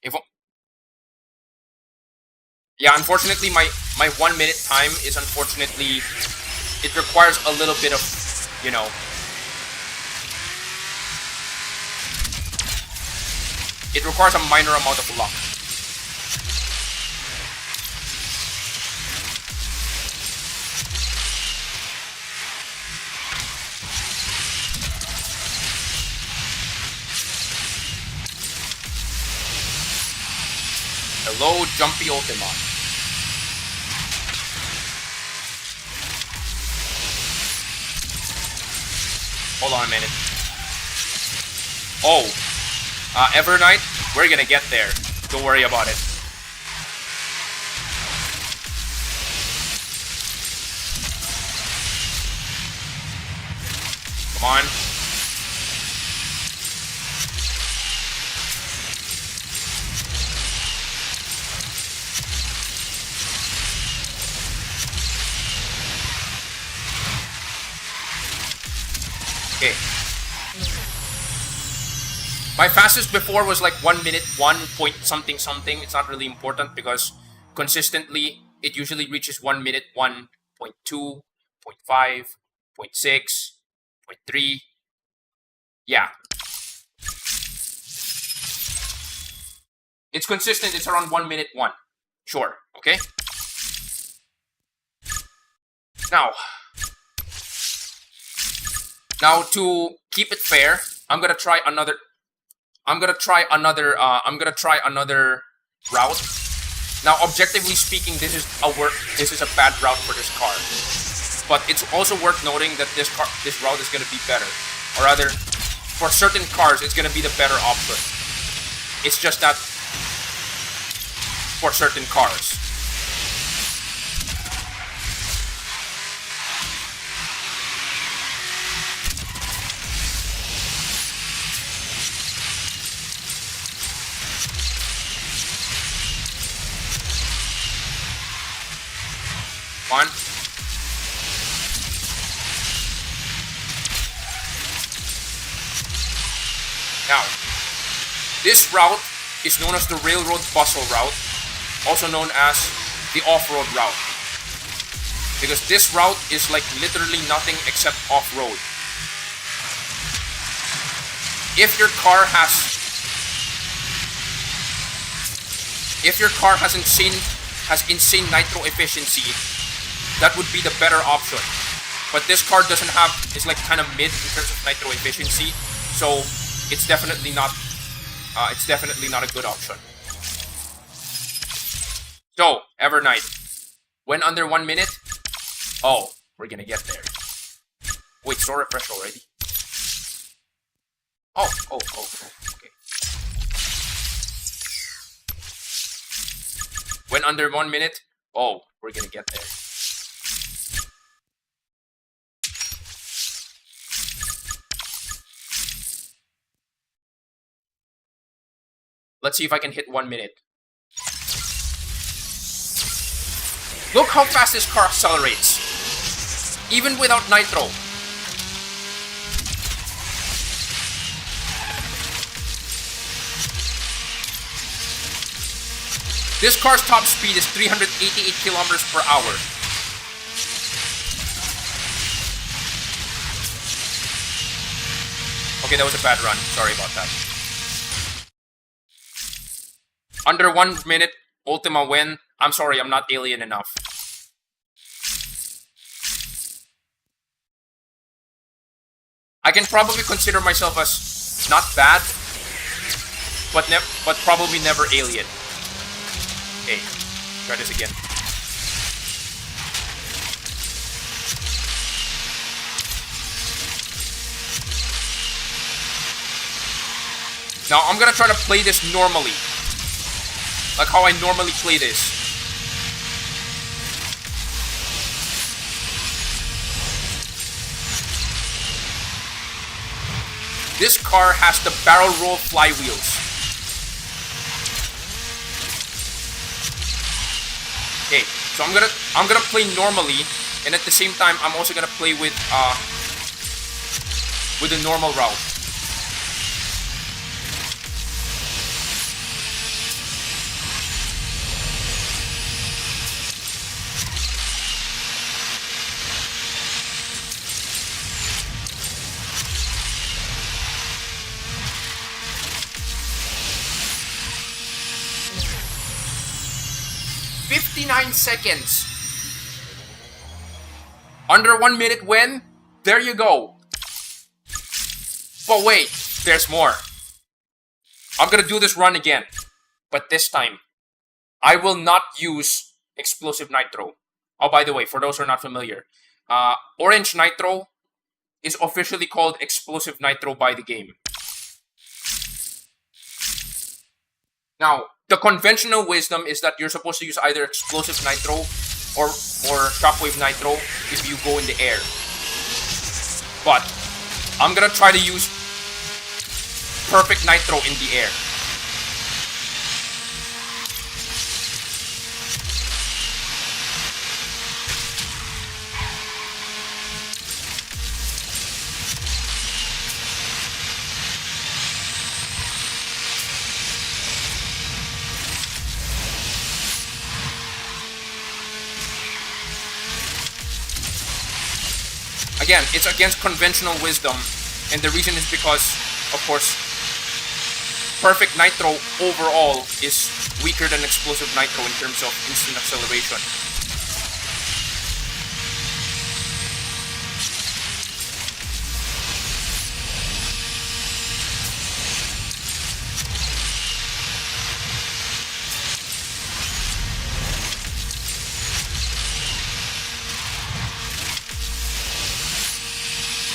If Yeah, unfortunately, my 1 minute time is unfortunately, it requires a little bit of, you know, it requires a minor amount of luck. Hello, Jumpy Ultima. Hold on a minute. Oh, Evernight, we're gonna get there. Don't worry about it. Come on. Okay. My fastest before was like 1 minute, 1 point something something. It's not really important because consistently it usually reaches 1 minute, 1.2, 0.5, 0.6, 0.3. Yeah. It's consistent. It's around 1 minute, 1. Sure. Okay. Now to keep it fair, I'm gonna try another route. Now, objectively speaking, this is a bad route for this car. But it's also worth noting that this route is gonna be better. Or rather, for certain cars, it's gonna be the better option. It's just that for certain cars. One. Now, this route is known as the Railroad Bustle route, also known as the off-road route. Because this route is like literally nothing except off-road. If your car has insane nitro efficiency, that would be the better option. But this car doesn't have, it's like kind of mid in terms of nitro efficiency, so it's definitely not a good option. So, Evernight, when under 1 minute, oh, we're gonna get there. Wait, store refresh already? Oh, okay. When under 1 minute, oh, we're gonna get there. Let's see if I can hit 1 minute. Look how fast this car accelerates. Even without nitro. This car's top speed is 388 kilometers per hour. Okay, that was a bad run. Sorry about that. Under 1 minute, Ultima win. I'm sorry, I'm not alien enough. I can probably consider myself as not bad, but probably never alien. Okay, try this again. Now I'm gonna try to play this normally. Like how I normally play this. This car has the barrel roll flywheels. Okay, so I'm gonna play normally, and at the same time I'm also gonna play with the normal route. 59 seconds. Under 1 minute win. There you go. But wait, there's more. I'm gonna do this run again. But this time, I will not use Explosive Nitro. Oh, by the way, for those who are not familiar, Orange Nitro is officially called Explosive Nitro by the game. Now, the conventional wisdom is that you're supposed to use either Explosive Nitro or Shockwave Nitro if you go in the air. But I'm gonna try to use Perfect Nitro in the air. Again, it's against conventional wisdom, and the reason is because, of course, Perfect Nitro overall is weaker than Explosive Nitro in terms of instant acceleration.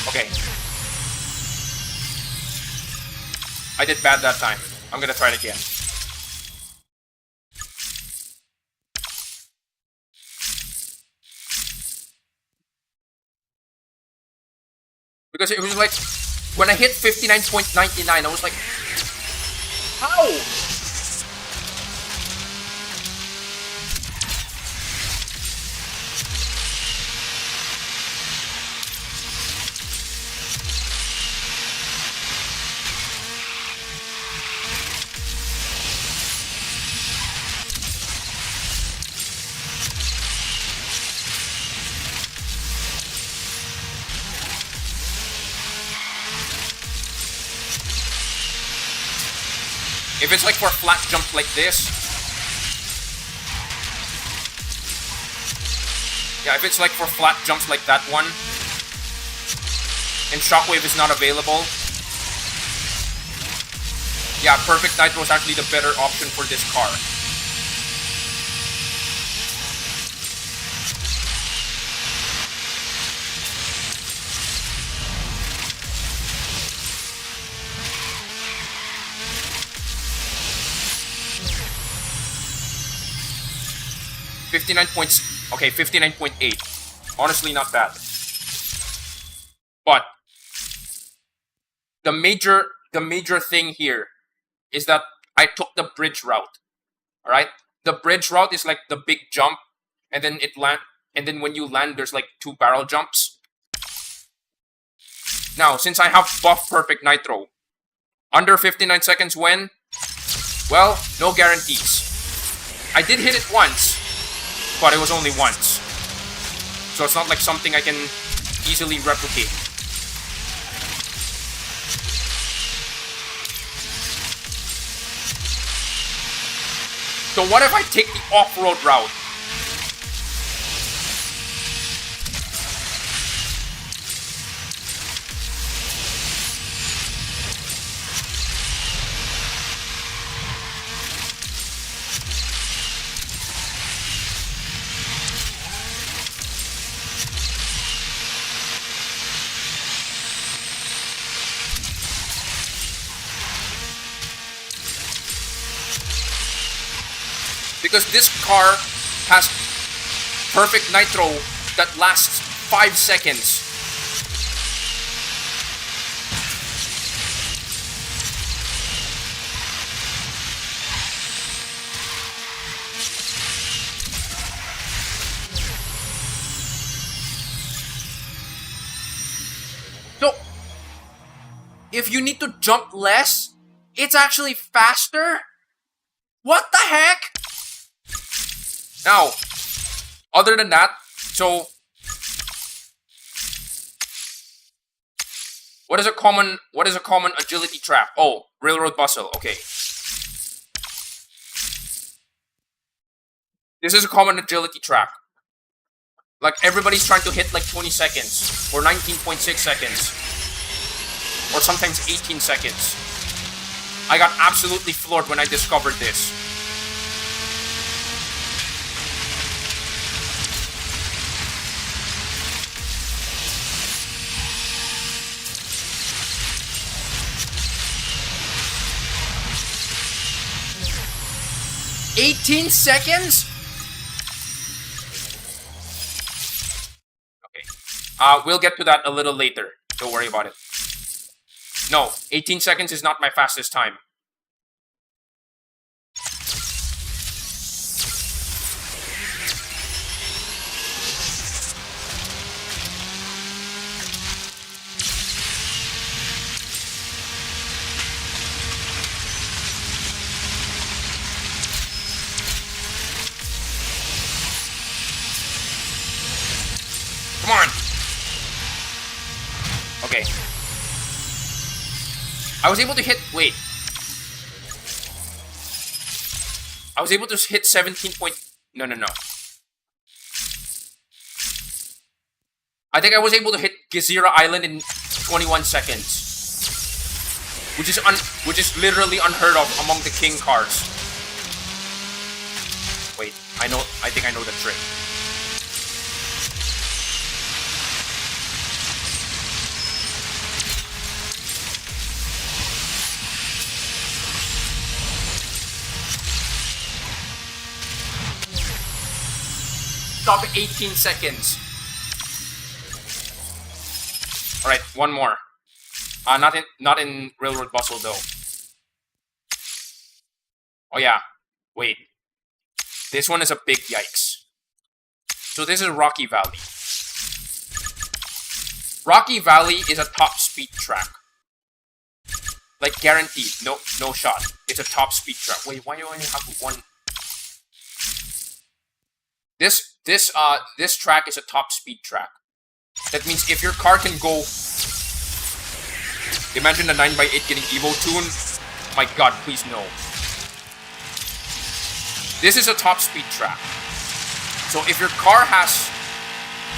Okay. I did bad that time. I'm gonna try it again. Because it was like, when I hit 59.99, I was like, how? If it's like for flat jumps like this, yeah, if it's like for flat jumps like that one, and Shockwave is not available, yeah, Perfect Nitro is actually the better option for this car. Okay, 59.8. Honestly, not bad. But the major thing here is that I took the bridge route. All right, the bridge route is like the big jump, and then and then when you land, there's like 2 barrel jumps. Now, since I have buff Perfect Nitro, under 59 seconds when, well, no guarantees. I did hit it once, but it was only once. So it's not like something I can easily replicate. So what if I take the off-road route? Because this car has Perfect Nitro that lasts 5 seconds. So, if you need to jump less, it's actually faster? What the heck? Now, other than that, so what is a common agility trap? Oh, railroad bustle. Okay. This is a common agility track. Like, everybody's trying to hit like 20 seconds, or 19.6 seconds, or sometimes 18 seconds. I got absolutely floored when I discovered this. "18 seconds? Okay. We'll get to that a little later. Don't worry about it. No, 18 seconds is not my fastest time. Come on! Okay. I was able to hit... Wait. I was able to hit 17 point... No. I think I was able to hit Gezira Island in 21 seconds. Which is literally unheard of among the king cars. Wait, I think I know the trick. Stop at 18 seconds. Alright, one more. Not in Railroad Bustle though. Oh yeah. Wait. This one is a big yikes. So this is Rocky Valley. Rocky Valley is a top speed track. Like guaranteed. No shot. It's a top speed track. Wait, why do I only have one? This track is a top speed track. That means if your car can go... Imagine the 9x8 getting Evo Tune. My god, please no. This is a top speed track. So if your car has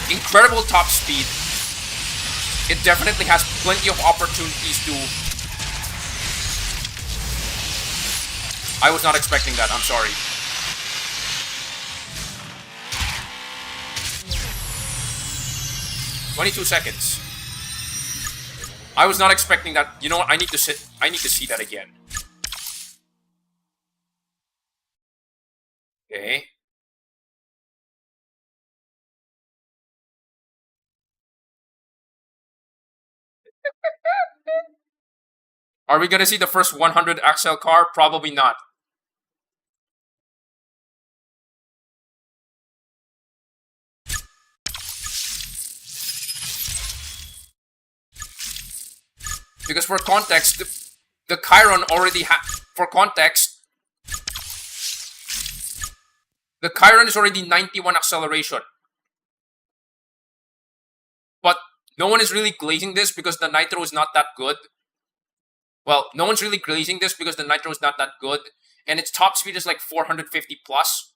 incredible top speed, it definitely has plenty of opportunities to... I was not expecting that, I'm sorry. "22 seconds. I was not expecting that. You know what? I need to see that again. Okay. Are we gonna see the first 100 Axel car? Probably not. Because for context, the Chiron already for context, the Chiron is already 91 acceleration. But no one is really glazing this because the Nitro is not that good. Well, no one's really glazing this because the Nitro is not that good. And its top speed is like 450 plus.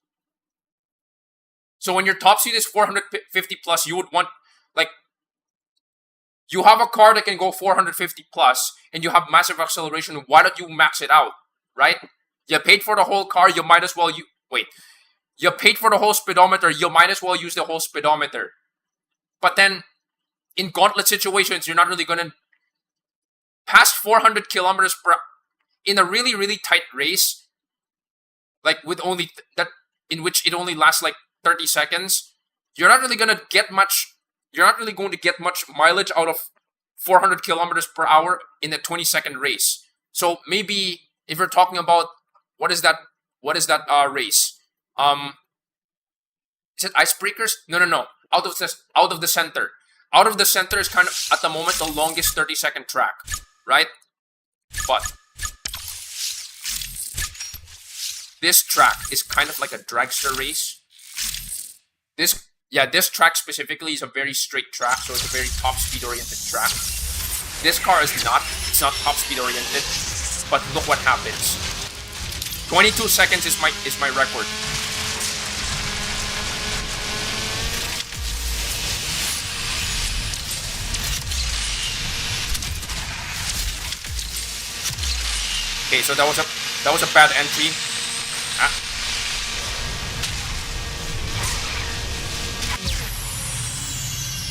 So when your top speed is 450 plus, you would want, like, you have a car that can go 450 plus, and you have massive acceleration. Why don't you max it out, right? You paid for the whole car, you might as well... You paid for the whole speedometer, you might as well use the whole speedometer. But then, in Gauntlet situations, you're not really going to... Past 400 kilometers per... In a really, really tight race, like with only... that in which it only lasts like 30 seconds, you're not really going to get much... You're not really going to get much mileage out of 400 kilometers per hour in a 20-second race. So maybe if you're talking about what is that race? Is it Icebreakers? No. Out of the center. Out of the center is kind of at the moment the longest 30-second track, right? But this track is kind of like a dragster race. This track specifically is a very straight track, so it's a very top speed oriented track. This car is not. It's not top speed oriented, but look what happens. 22 seconds is my record. Okay, so that was a bad entry.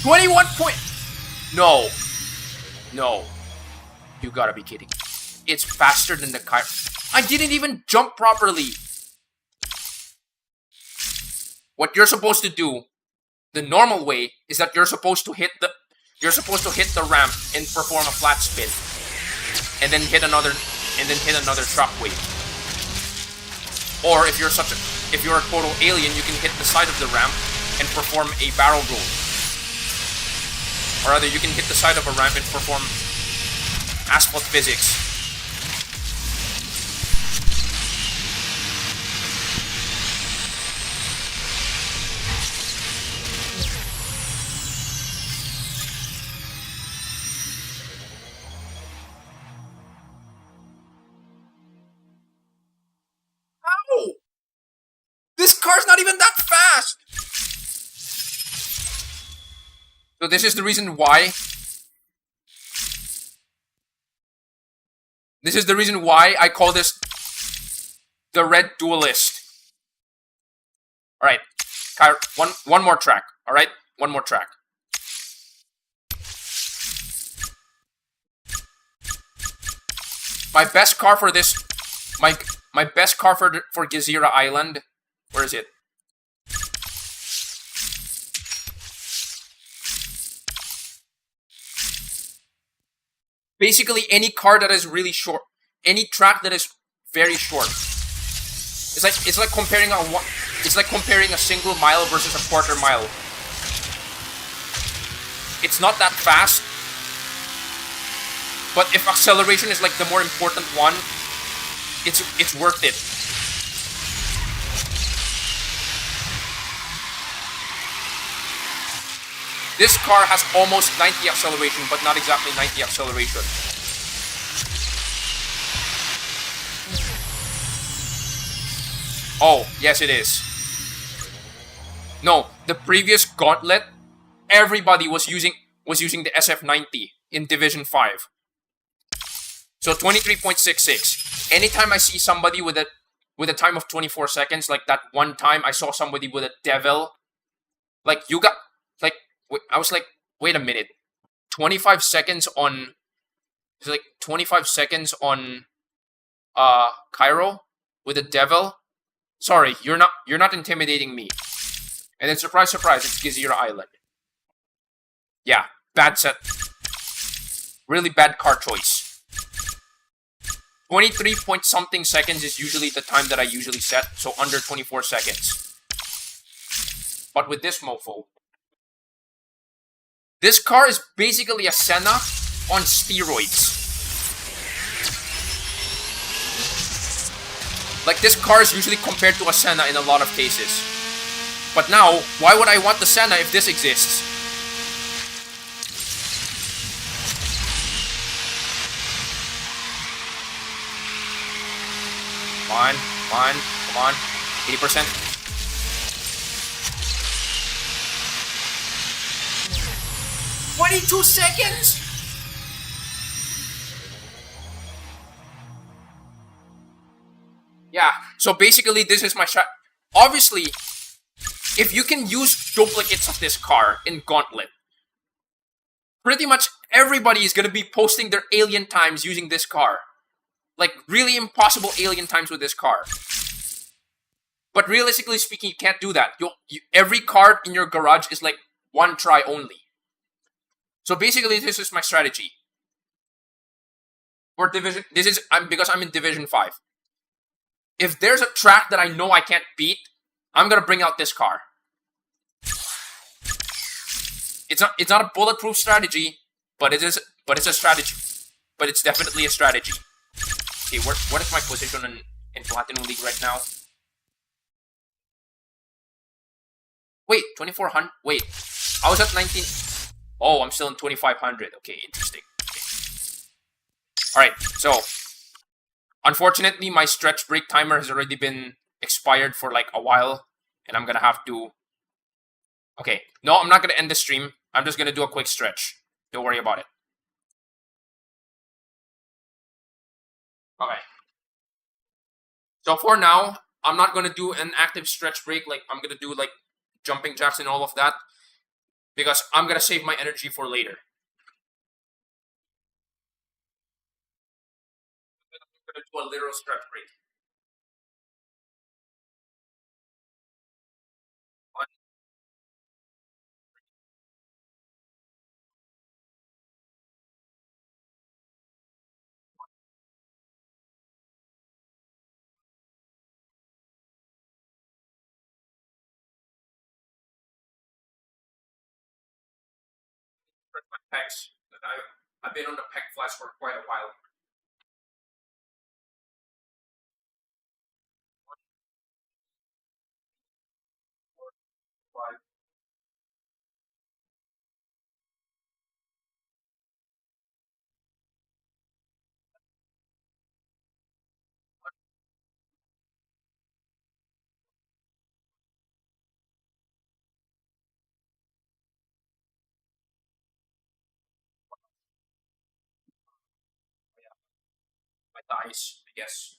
21 point. No. No. You gotta be kidding. It's faster than the car. I didn't even jump properly. What you're supposed to do, the normal way, is that you're supposed to hit the ramp and perform a flat spin. And then hit another shockwave. Or if you're a total alien, you can hit the side of the ramp and perform a barrel roll. Or rather, you can hit the side of a ramp and perform asphalt physics. How? This car's not even that fast! So this is the reason why. This is the reason why I call this the Red Duelist. Alright, one more track. Alright, one more track. My best car for this, my best car for Gezira Island. Where is it? Basically, any car that is really short, any track that is very short. It's like comparing a single mile versus a quarter mile. It's not that fast, but if acceleration is like the more important one, it's worth it. This car has almost 90 acceleration, but not exactly 90 acceleration. Oh, yes it is. No, the previous Gauntlet, everybody was using the SF90 in Division 5. So 23.66. Anytime I see somebody with a time of 24 seconds, like that one time I saw somebody with a Devil, like you got, like, I was like, wait a minute, 25 seconds on, it's like 25 seconds on, Cairo with a Devil. Sorry, you're not intimidating me. And then surprise, surprise, it's Gezira Island. Yeah, bad set. Really bad car choice. 23 point something seconds is usually the time that I usually set, so under 24 seconds. But with this mofo, this car is basically a Senna on steroids. Like, this car is usually compared to a Senna in a lot of cases. But now, why would I want the Senna if this exists? Come on. 80%. 22 seconds? Yeah, so basically this is my shot. Obviously, if you can use duplicates of this car in Gauntlet, pretty much everybody is going to be posting their alien times using this car. Like, really impossible alien times with this car. But realistically speaking, you can't do that. Every car in your garage is like one try only. So basically, this is my strategy. For Division, because I'm in Division 5. If there's a track that I know I can't beat, I'm gonna bring out this car. It's not a bulletproof strategy, but it's a strategy. But it's definitely a strategy. Okay, what is my position in Platinum League right now? Wait, 2400. Wait, I was at 19. Oh, I'm still in 2500. Okay, interesting. Okay. All right, so unfortunately, my stretch break timer has already been expired for like a while, and I'm gonna have to. Okay, no, I'm not gonna end the stream. I'm just gonna do a quick stretch. Don't worry about it. Okay. So for now, I'm not gonna do an active stretch break. Like I'm gonna do like jumping jacks and all of that because I'm gonna save my energy for later. I'm gonna do a literal stretch break. One, stretch my pecs. I've been on the pec flash for quite a while. Five, my thighs, I guess.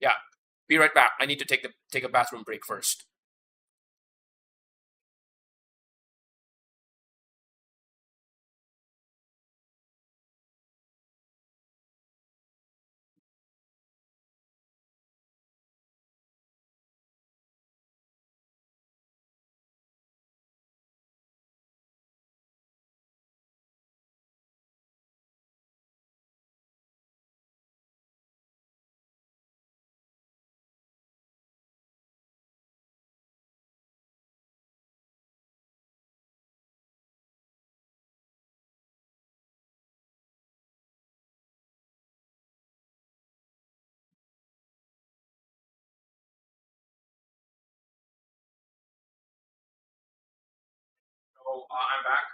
Yeah. Be right back. I need to take a bathroom break first. So I'm back.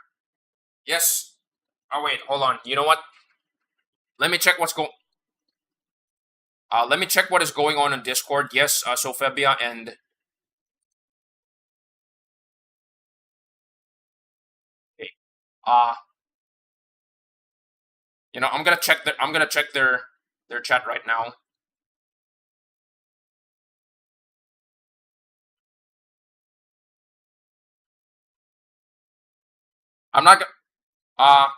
Yes. Oh wait, hold on. You know what? Let me check what's going. Let me check what is going on Discord. Yes, Sophebia and hey, uh, I'm gonna check their chat right now. I'm not. Uh,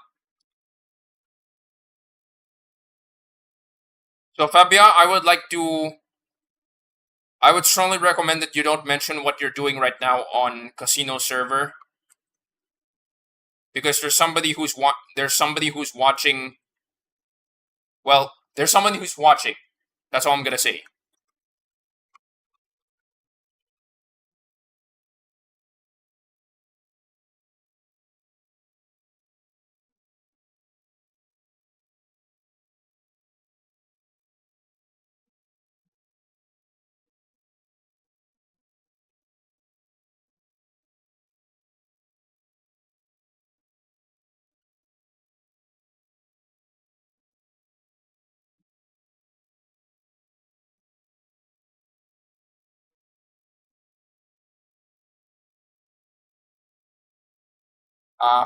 Sophebia, I would strongly recommend that you don't mention what you're doing right now on casino server because there's somebody who's watching. Well, there's somebody who's watching. That's all I'm gonna say.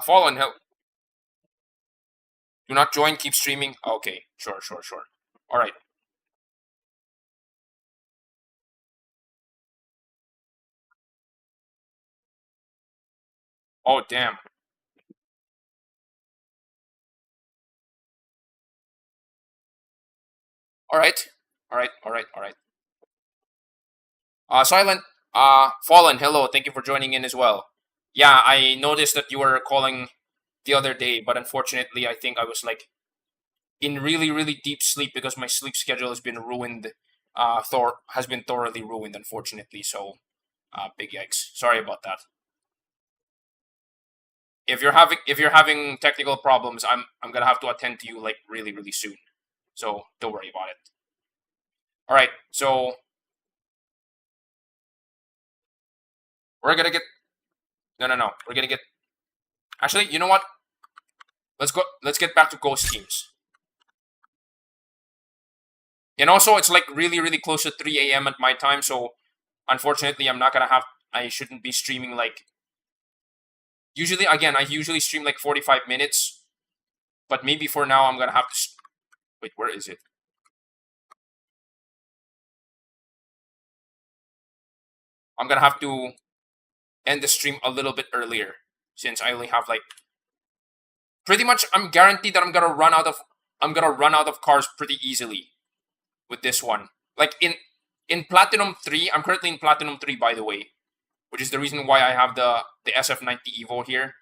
Fallen, do not join. Keep streaming. Okay, sure, sure, sure. All right. Oh damn. All right. All right. All right. All right. Silent. Fallen. Hello. Thank you for joining in as well. Yeah, I noticed that you were calling. the other day, but unfortunately, I think I was like in really, really deep sleep because my sleep schedule has been ruined. Has been thoroughly ruined, unfortunately. So, big yikes. Sorry about that. If you're having technical problems, I'm gonna have to attend to you like really, really soon. So don't worry about it. All right. So we're gonna get. No. We're gonna get. Actually, you know what? Let's go. Let's get back to ghost teams. And also, it's like really, really close to 3 a.m. at my time, so unfortunately, I'm not gonna have. I shouldn't be streaming like. Usually, again, I usually stream like 45 minutes, but maybe for now, I'm gonna have to. Wait, where is it? I'm gonna have to end the stream a little bit earlier since I only have like. Pretty much, I'm guaranteed that I'm gonna run out of cars pretty easily with this one. Like in Platinum 3, I'm currently in Platinum 3, by the way, which is the reason why I have the SF90 Evo here.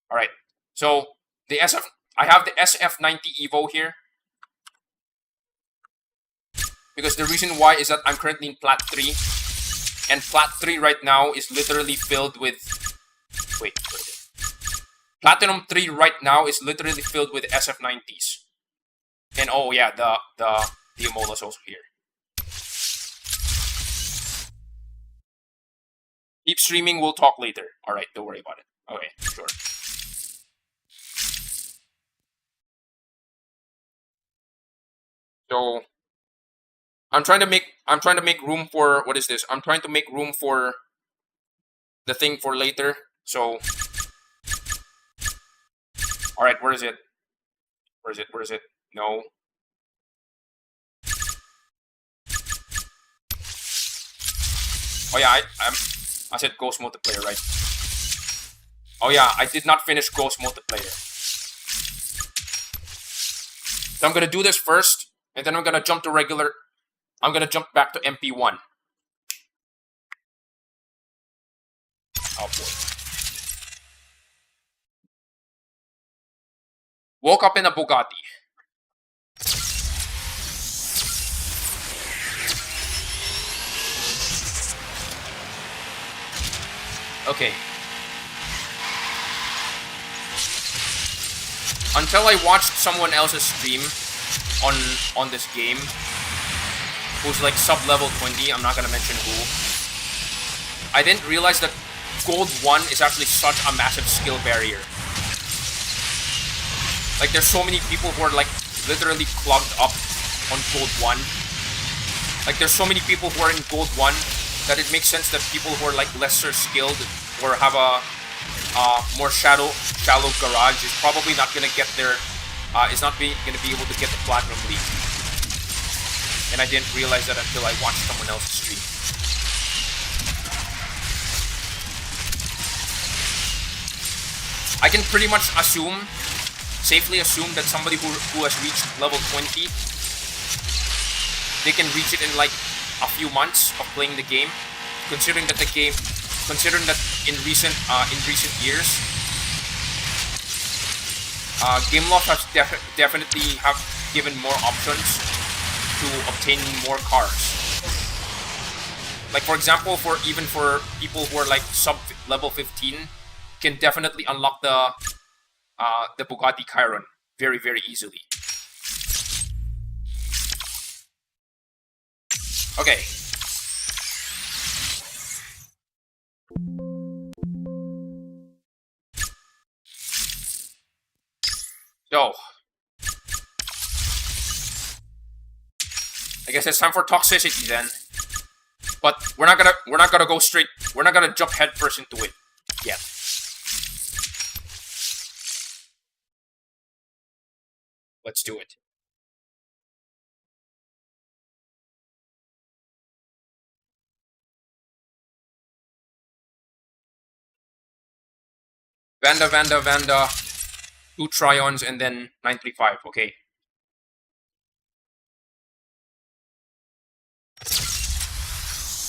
All right, so I have the SF90 Evo here because the reason why is that I'm currently in Plat 3, and Plat 3 right now is literally filled with. Wait, what is it? Platinum 3 right now is literally filled with SF90s. And oh yeah, the Amola's also here. Keep streaming, we'll talk later. Alright, don't worry about it. Okay, sure. So I'm trying to make room for what is this? I'm trying to make room for the thing for later. So alright, where is it? Where is it? No. Oh yeah, I said Ghost multiplayer, right? Oh yeah, I did not finish Ghost multiplayer. So I'm gonna do this first, and then I'm gonna jump to regular. I'm gonna jump back to MP1. Oh boy. Woke up in a Bugatti. Okay. Until I watched someone else's stream on this game, who's like sub-level 20, I'm not gonna mention who, I didn't realize that Gold 1 is actually such a massive skill barrier. Like, there's so many people who are like literally clogged up on Gold 1. Like, there's so many people who are in Gold 1 that it makes sense that people who are like lesser skilled or have a more shallow garage is probably not gonna get their gonna be able to get the Platinum League. And I didn't realize that until I watched someone else's stream. I can pretty much safely assume that somebody who has reached level 20, they can reach it in like a few months of playing the game, considering that in recent years, Gameloft has definitely have given more options to obtain more cars. Like, for example, for people who are like sub level 15, can definitely unlock the Bugatti Chiron very, very easily. Okay. So, I guess it's time for toxicity then. But we're not gonna go straight. We're not gonna jump headfirst into it yet. Let's do it. Vanda, 2 Trions, and then 935, okay.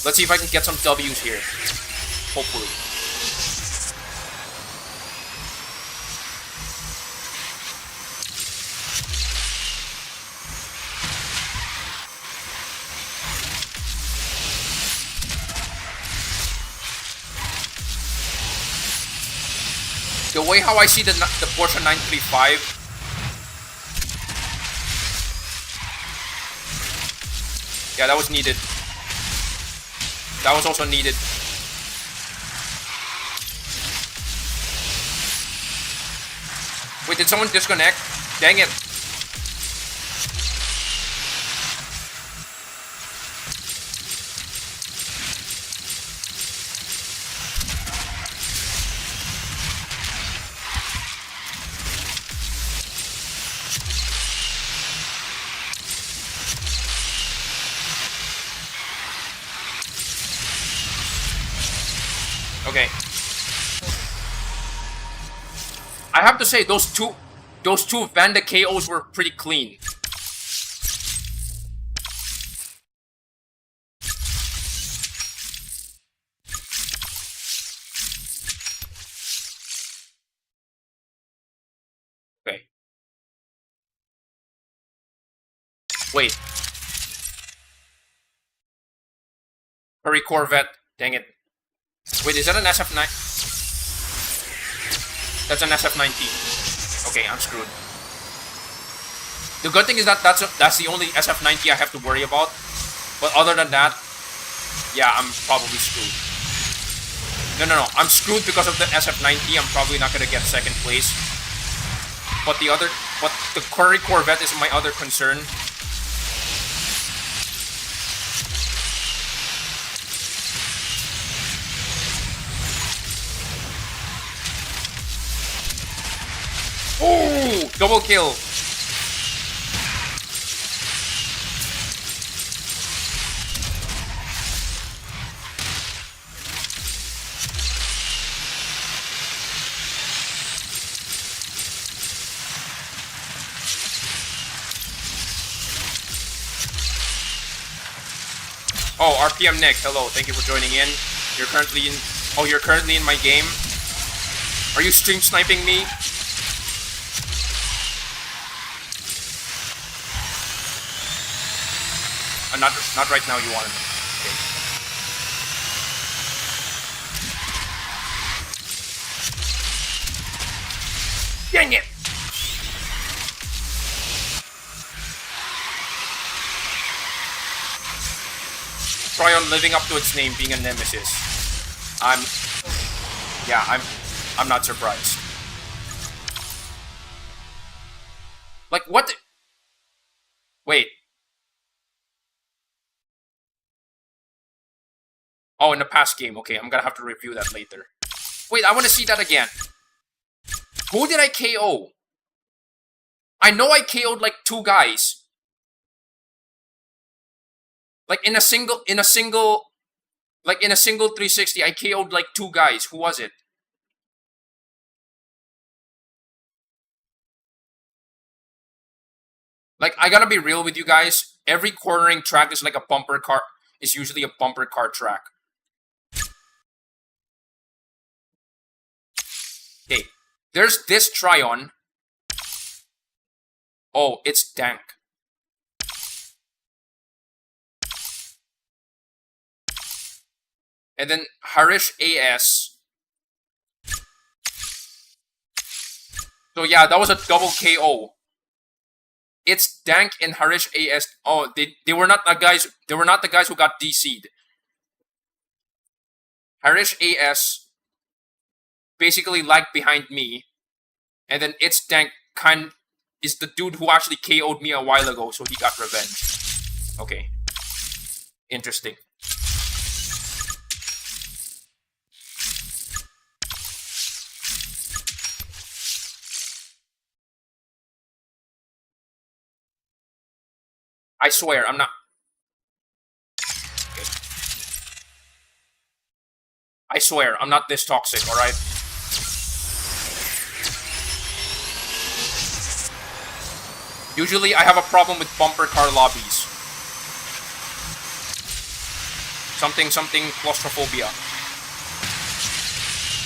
Let's see if I can get some W's here. Hopefully. way how I see the Porsche 935. Yeah, that was needed. That was also needed. Wait, did someone disconnect? Dang it. Okay. I have to say those two Vanda KOs were pretty clean. Okay. Wait. Hurry Corvette. Dang it. Wait, is that an SF9? That's an SF90. Okay, I'm screwed. The good thing is that that's the only SF90 I have to worry about. But other than that, yeah, I'm probably screwed. No. I'm screwed because of the SF90. I'm probably not gonna get second place. But the Curry Corvette is my other concern. Oh, double kill. Oh, RPM Nick, hello, thank you for joining in. You're currently in my game. Are you stream sniping me? Not right now, you want it. Okay. Dang it! Tryon living up to its name, being a nemesis. I'm not surprised. Like, what? Wait. Oh, in the past game. Okay, I'm gonna have to review that later. Wait, I want to see that again. Who did I KO? I know I KO'd like 2 guys. Like in a single 360, I KO'd like 2 guys. Who was it? Like, I gotta be real with you guys. Every cornering track is like a bumper car. Is usually a bumper car track. Okay, there's this Tryon. Oh, it's dank. And then Harish AS. So yeah, that was a double KO. It's dank and Harish AS. Oh, they were not the guys. They were not the guys who got DC'd. Harish AS basically lagged behind me, and then it's dank is the dude who actually KO'd me a while ago, so he got revenge. Okay, interesting. I swear, I'm not. Okay. I swear, I'm not this toxic, alright? Usually, I have a problem with bumper car lobbies. Something claustrophobia.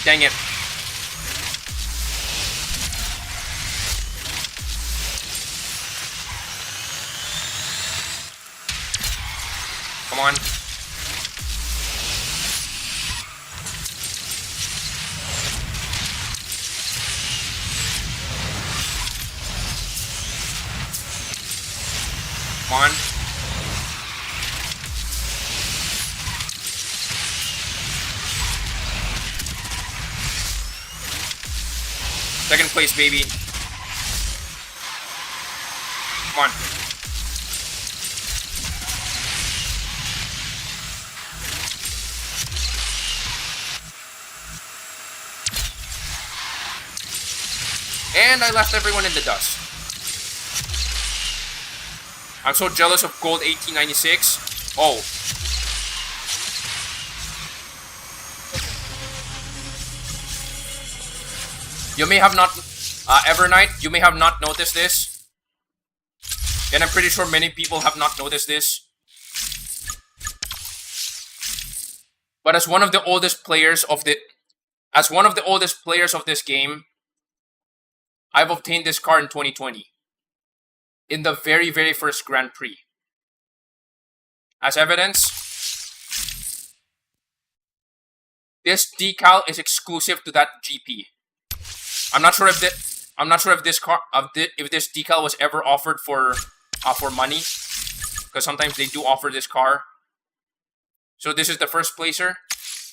Dang it. Come on. Come on. Second place, baby. Come on. And I left everyone in the dust. I'm so jealous of gold 1896. Oh. You may have not, Evernight, you may have not noticed this. And I'm pretty sure many people have not noticed this. But as one of the oldest players of this game, I've obtained this car in 2020. In the very, very first Grand Prix. As evidence, this decal is exclusive to that GP. I'm not sure if this decal was ever offered for money, because sometimes they do offer this car. So this is the first placer,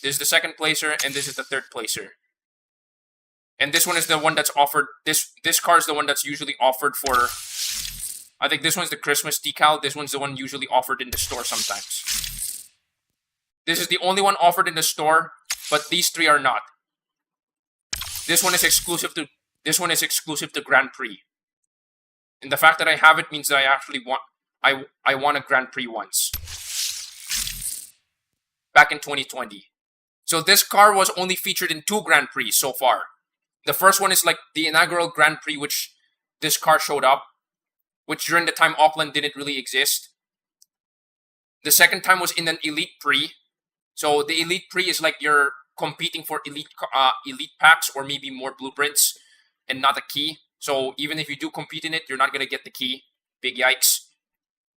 this is the second placer, and this is the third placer. And this one is the one that's offered. This car is the one that's usually offered for. I think this one's the Christmas decal. This one's the one usually offered in the store sometimes. This is the only one offered in the store, but these three are not. This one is exclusive to Grand Prix. And the fact that I have it means that I actually won a Grand Prix once. Back in 2020. So this car was only featured in 2 Grand Prix so far. The first one is like the inaugural Grand Prix, which this car showed up, which during the time Auckland didn't really exist. The second time was in an Elite Prix. So the Elite Prix is like you're competing for elite packs or maybe more blueprints and not a key. So even if you do compete in it, you're not gonna get the key. Big yikes.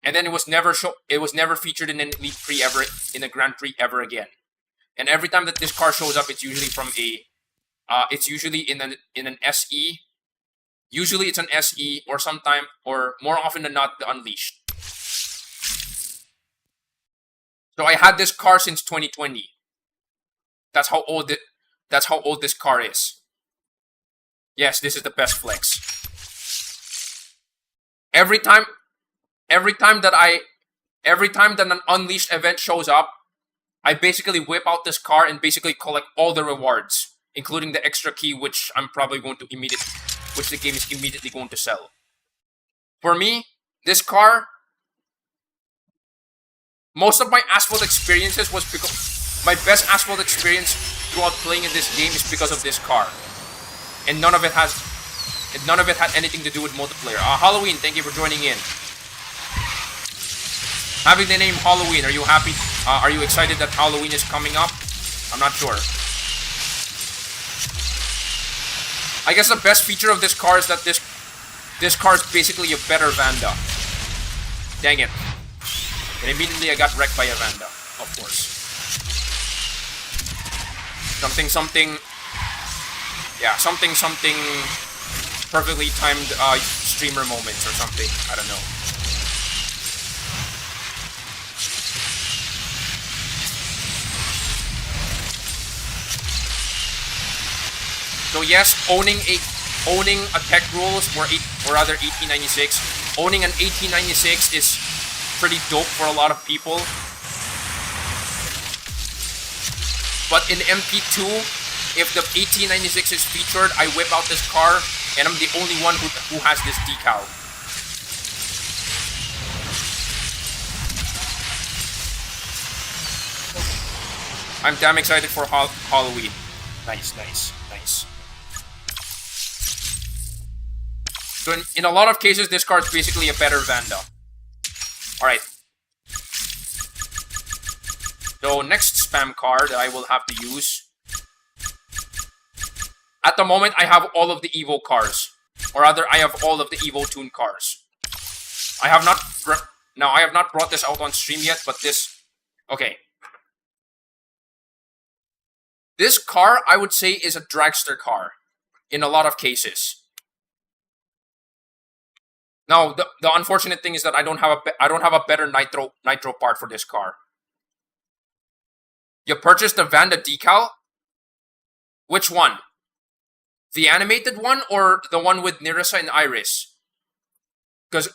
And then it was never featured in an Elite Prix ever, in a Grand Prix ever again. And every time that this car shows up, it's usually from a it's usually in an SE. Usually it's an SE, or more often than not, the Unleashed. So I had this car since 2020. That's how old this car is. Yes, this is the best flex. Every time that an Unleashed event shows up, I basically whip out this car and basically collect all the rewards, including the extra key, which I'm probably going to which the game is immediately going to sell. For me, this car, most of my Asphalt experiences was because my best Asphalt experience throughout playing in this game is because of this car, and none of it had anything to do with multiplayer. Halloween, thank you for joining in. Having the name Halloween, are you happy? Are you excited that Halloween is coming up? I'm not sure. I guess the best feature of this car is that this car is basically a better Vanda. Dang it. And immediately I got wrecked by a Vanda, of course. Something perfectly timed streamer moments or something. I don't know. So yes, owning a tech rules or rather 1896, owning an 1896 is pretty dope for a lot of people. But in MP2, if the 1896 is featured, I whip out this car, and I'm the only one who has this decal. I'm damn excited for Halloween. Nice. So in a lot of cases, this car is basically a better Vanda. Alright. So next spam car that I will have to use. At the moment, I have all of the Evo cars. Or rather, I have all of the Evo Tune cars. I have not brought this out on stream yet, but okay. This car, I would say, is a dragster car. In a lot of cases. Now, the unfortunate thing is that I don't have a better nitro part for this car. You purchased the Vanda decal? Which one? The animated one or the one with Nerissa and Iris? Because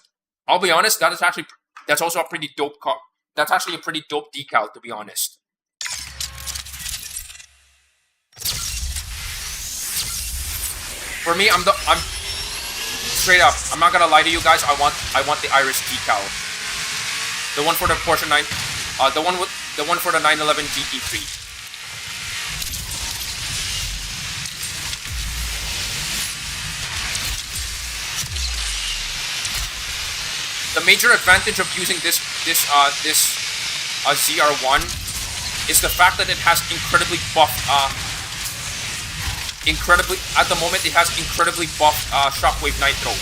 I'll be honest, that's also a pretty dope car. That's actually a pretty dope decal, to be honest. For me, I'm straight up. I'm not gonna lie to you guys. I want the Iris decal, the one for the Porsche 9, the one for the 911 GT3. The major advantage of using this ZR1 is the fact that it has incredibly buffed. At the moment, it has incredibly buffed Shockwave Nitro.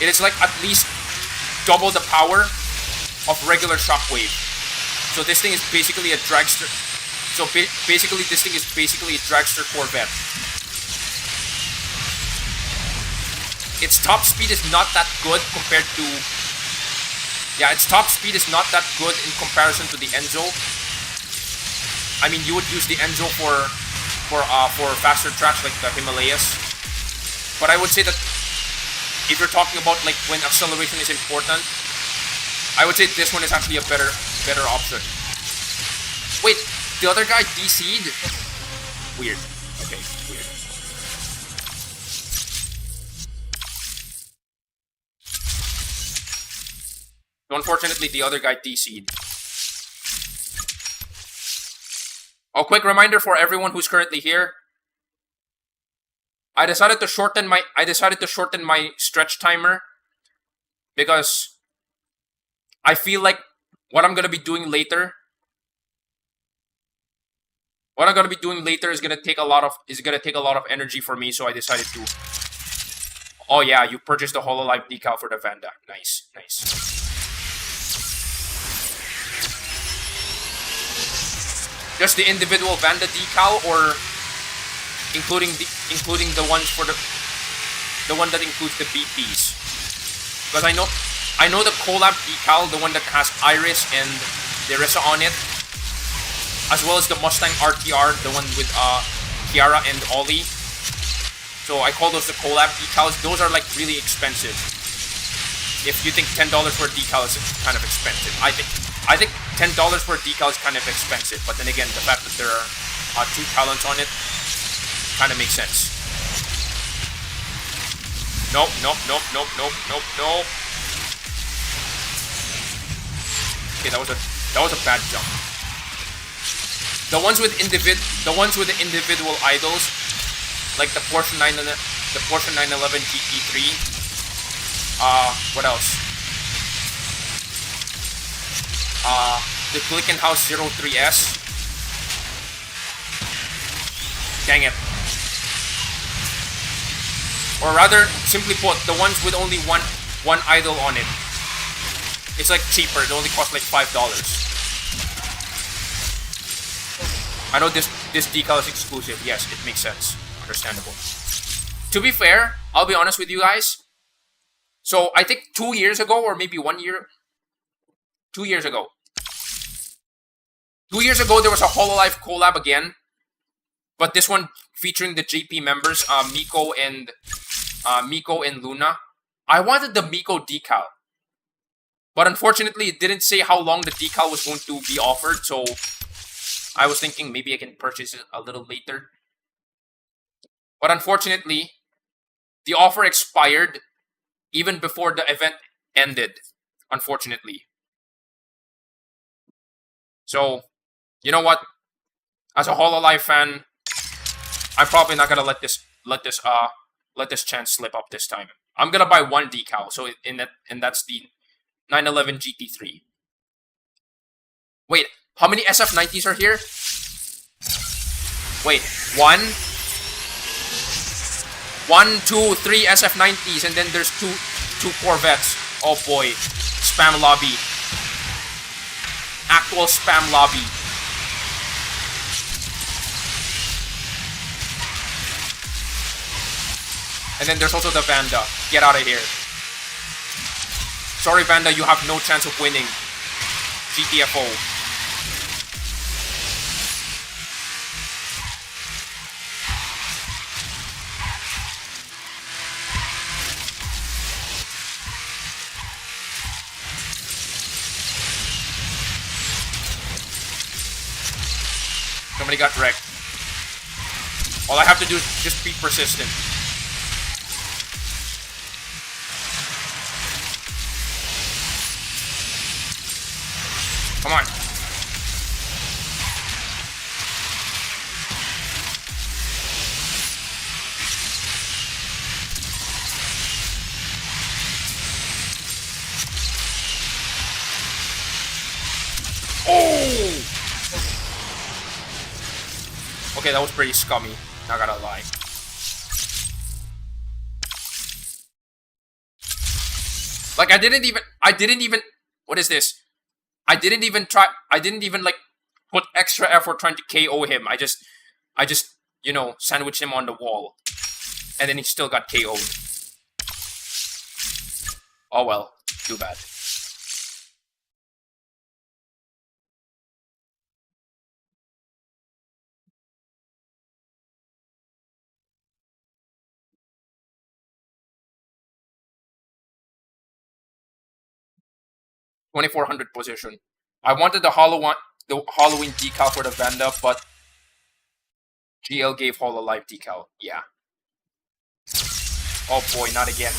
It is like at least double the power of regular Shockwave. So this thing is basically a dragster. So basically, this thing is basically a dragster Corvette. Its top speed is not that good compared to. Yeah, its top speed is not that good in comparison to the Enzo. I mean, you would use the Enzo for faster tracks like the Himalayas. But I would say that if you're talking about like when acceleration is important, I would say this one is actually a better option. Wait, the other guy DC'd? Weird. Okay, weird. So unfortunately, the other guy DC'd. A quick reminder for everyone who's currently here. I decided to shorten my stretch timer because I feel like what I'm gonna be doing later is gonna take a lot of energy for me. So I decided to. Oh yeah, you purchased the Hololive decal for the Vanda. Nice, nice. Just the individual Vanda decal, or including the ones for the one that includes the BPs? Because I know the collab decal, the one that has Iris and Nerissa on it, as well as the Mustang RTR, the one with Kiara and Ollie. So I call those the collab decals. Those are like really expensive. If you think $10 for a decal is kind of expensive, I think $10 for a decal is kind of expensive. But then again, the fact that there are two talents on it kind of makes sense. Nope. Okay, that was a bad jump. The ones with the individual idols, like the Porsche 911 GT3. What else? The Glickenhaus 03S. Dang it. Or rather, simply put, the ones with only one idol on it. It's like cheaper. It only costs like $5. I know this decal is exclusive. Yes, it makes sense. Understandable. To be fair, I'll be honest with you guys. So I think 2 years ago, or maybe 1 year. 2 years ago. 2 years ago, there was a Hololive collab again. But this one featuring the JP members, Miko and Luna. I wanted the Miko decal. But unfortunately, it didn't say how long the decal was going to be offered. So I was thinking maybe I can purchase it a little later. But unfortunately, the offer expired even before the event ended. Unfortunately. So, you know what? As a Hololive fan, I'm probably not gonna let this chance slip up this time. I'm gonna buy one decal. So and that's the 911 GT3. Wait, how many SF90s are here? Wait, 1, 2, 3 SF90s, and then there's two Corvettes. Oh boy, spam lobby. Actual spam lobby. And then there's also the Vanda. Get out of here. Sorry, Vanda, you have no chance of winning. GTFO. Somebody got wrecked. All I have to do is just be persistent. Come on. Oh! Okay, that was pretty scummy, not gonna lie. Like, I didn't even, what is this? I didn't even like put extra effort trying to KO him. I just, you know, sandwiched him on the wall. And then he still got KO'd. Oh well, too bad. $2,400 position. I wanted the Halloween decal for the Vanda, but GL gave Hololive decal. Yeah. Oh boy, not again.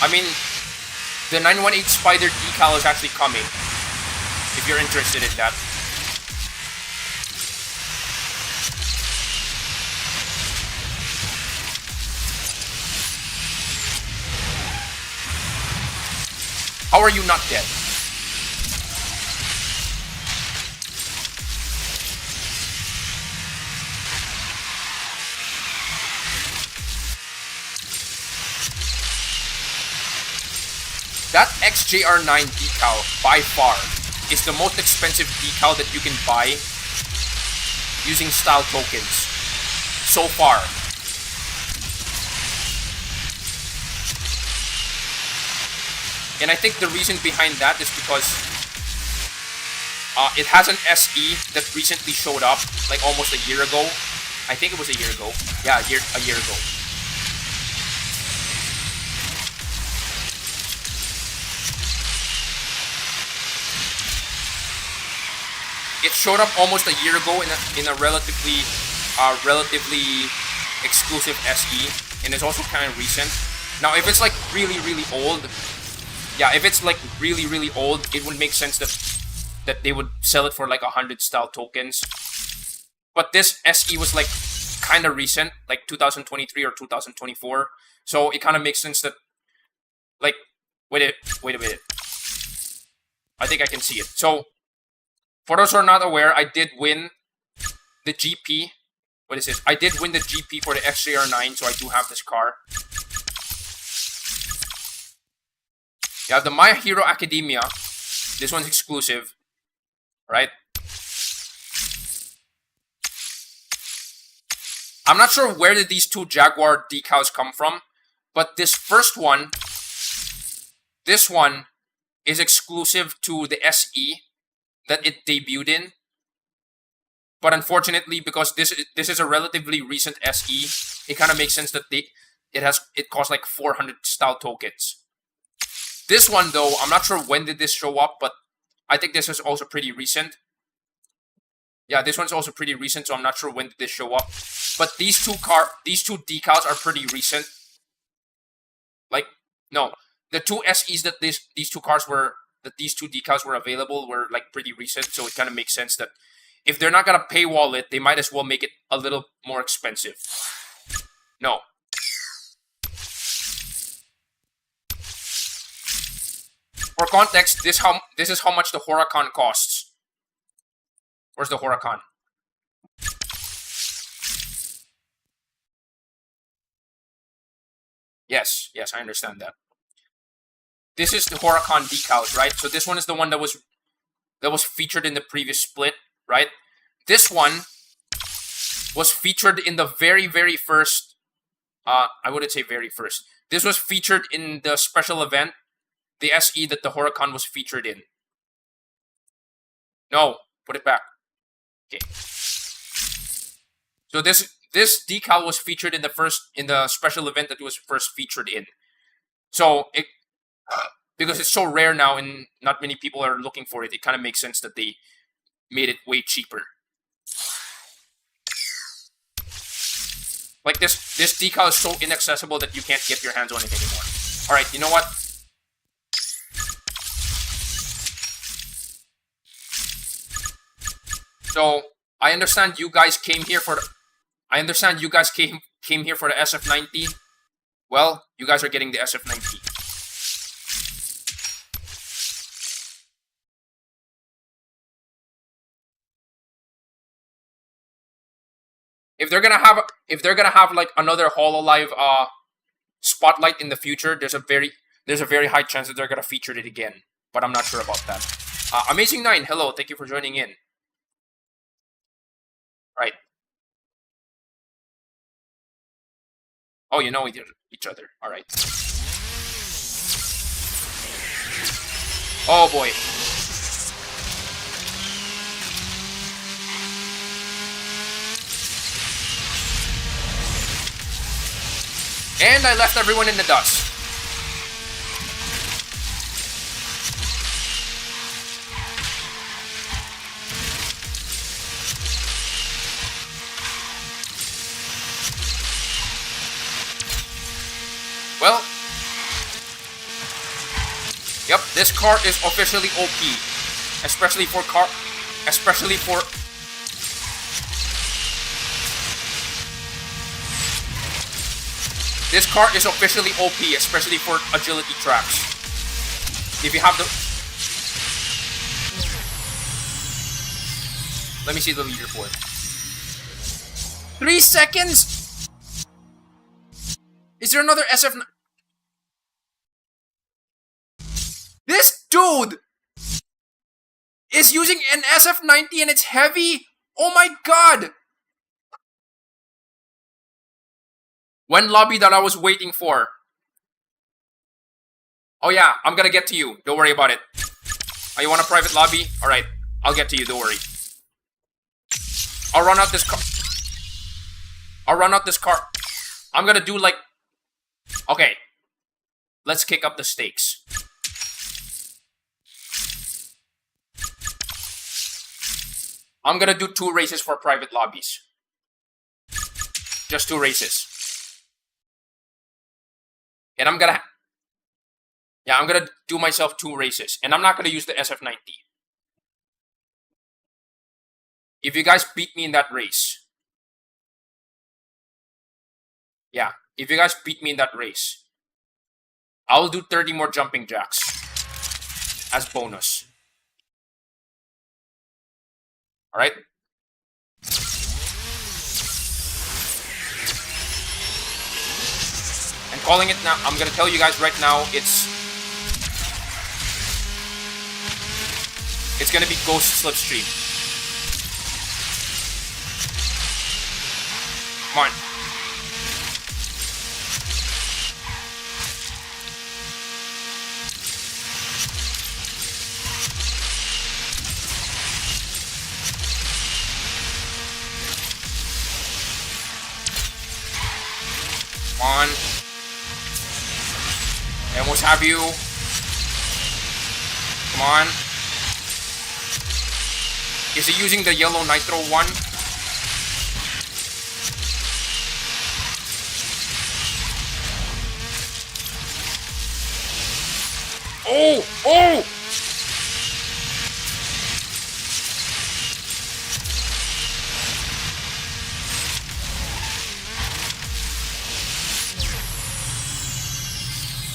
I mean, the 918 Spider decal is actually coming, if you're interested in that. How are you not dead? That XJR9 decal, by far, is the most expensive decal that you can buy using style tokens. So far. And I think the reason behind that is because it has an SE that recently showed up, like almost a year ago. I think it was a year ago. Yeah, a year ago. It showed up almost a year ago in a relatively exclusive SE, and it's also kind of recent. Now, if it's like really old. Yeah, if it's like really old, it would make sense that they would sell it for like 100 style tokens. But this SE was like kind of recent, like 2023 or 2024. So it kind of makes sense that, like, wait a minute. I think I can see it. So for those who are not aware, I did win the GP. What is this? I did win the GP for the XJR9, so I do have this car. You have the My Hero Academia. This one's exclusive, right? I'm not sure where did these two Jaguar decals come from, but this first one, this one is exclusive to the SE that it debuted in. But unfortunately, because this is a relatively recent SE, it kind of makes sense that it costs like 400 style tokens. This one, though, I'm not sure when did this show up, but I think this is also pretty recent. Yeah, this one's also pretty recent, so I'm not sure when did this show up. But these two decals are pretty recent. Like, no, the two SEs that these two decals were available were like pretty recent, so it kind of makes sense that if they're not gonna paywall it, they might as well make it a little more expensive. No. For context, this is how much the Huracan costs. Where's the Huracan? Yes, I understand that. This is the Huracan decals, right? So this one is the one that was that was featured in the previous split, right? This one was featured in the very, very first, I wouldn't say very first. This was featured in the special event, the SE that the Huracan was featured in. No, put it back. Okay. So this decal was featured in the special event that it was first featured in. So it because it's so rare now and not many people are looking for it, it kind of makes sense that they made it way cheaper. Like this decal is so inaccessible that you can't get your hands on it anymore. All right, you know what? So I understand you guys came here for the SF90. Well, you guys are getting the SF90. If they're gonna have like another Hololive spotlight in the future, there's a very high chance that they're gonna feature it again. But I'm not sure about that. Amazing9, hello, thank you for joining in. Right. Oh, you know each other. All right. Oh boy. And I left everyone in the dust. Well, yep, this car is officially OP, especially for this car is officially OP, especially for agility tracks. If you have the, let me see the leaderboard. 3 seconds. Is there another SF? This dude is using an SF90 and it's heavy. Oh my god! When lobby that I was waiting for. Oh yeah, I'm gonna get to you. Don't worry about it. Oh, you want a private lobby? Alright, I'll get to you, don't worry. I'll run out this car. I'm gonna do like... Okay. Let's kick up the stakes. I'm gonna do 2 races for private lobbies. Just 2 races. And I'm gonna do myself 2 races. And I'm not gonna use the SF90. If you guys beat me in that race. Yeah, if you guys beat me in that race, I'll do 30 more jumping jacks as bonus. Alright? And calling it now, I'm gonna tell you guys right now, it's gonna be Ghost Slipstream. Come on. On. I almost have you. Come on. Is he using the yellow nitro one? Oh! Oh!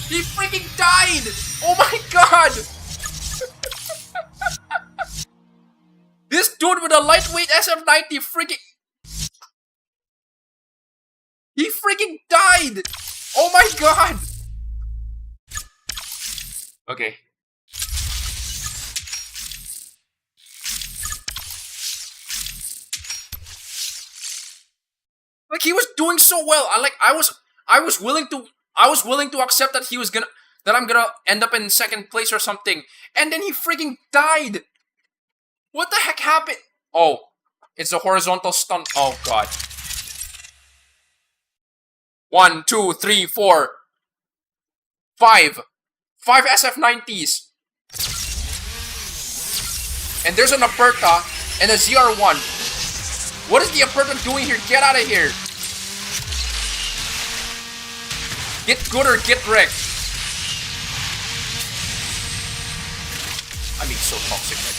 He freaking died! Oh my god! This dude with a lightweight SF90 freaking... He freaking died! Oh my god! Okay. Like, he was doing so well. I was willing to accept that I'm gonna end up in second place or something. And then he freaking died. What the heck happened? Oh, it's a horizontal stunt. Oh god. 1, 2, 3, 4, 5. 5 SF90s. And there's an Aperta and a ZR1. What is the Aperta doing here? Get out of here. Get good or get wrecked. I'm being so toxic right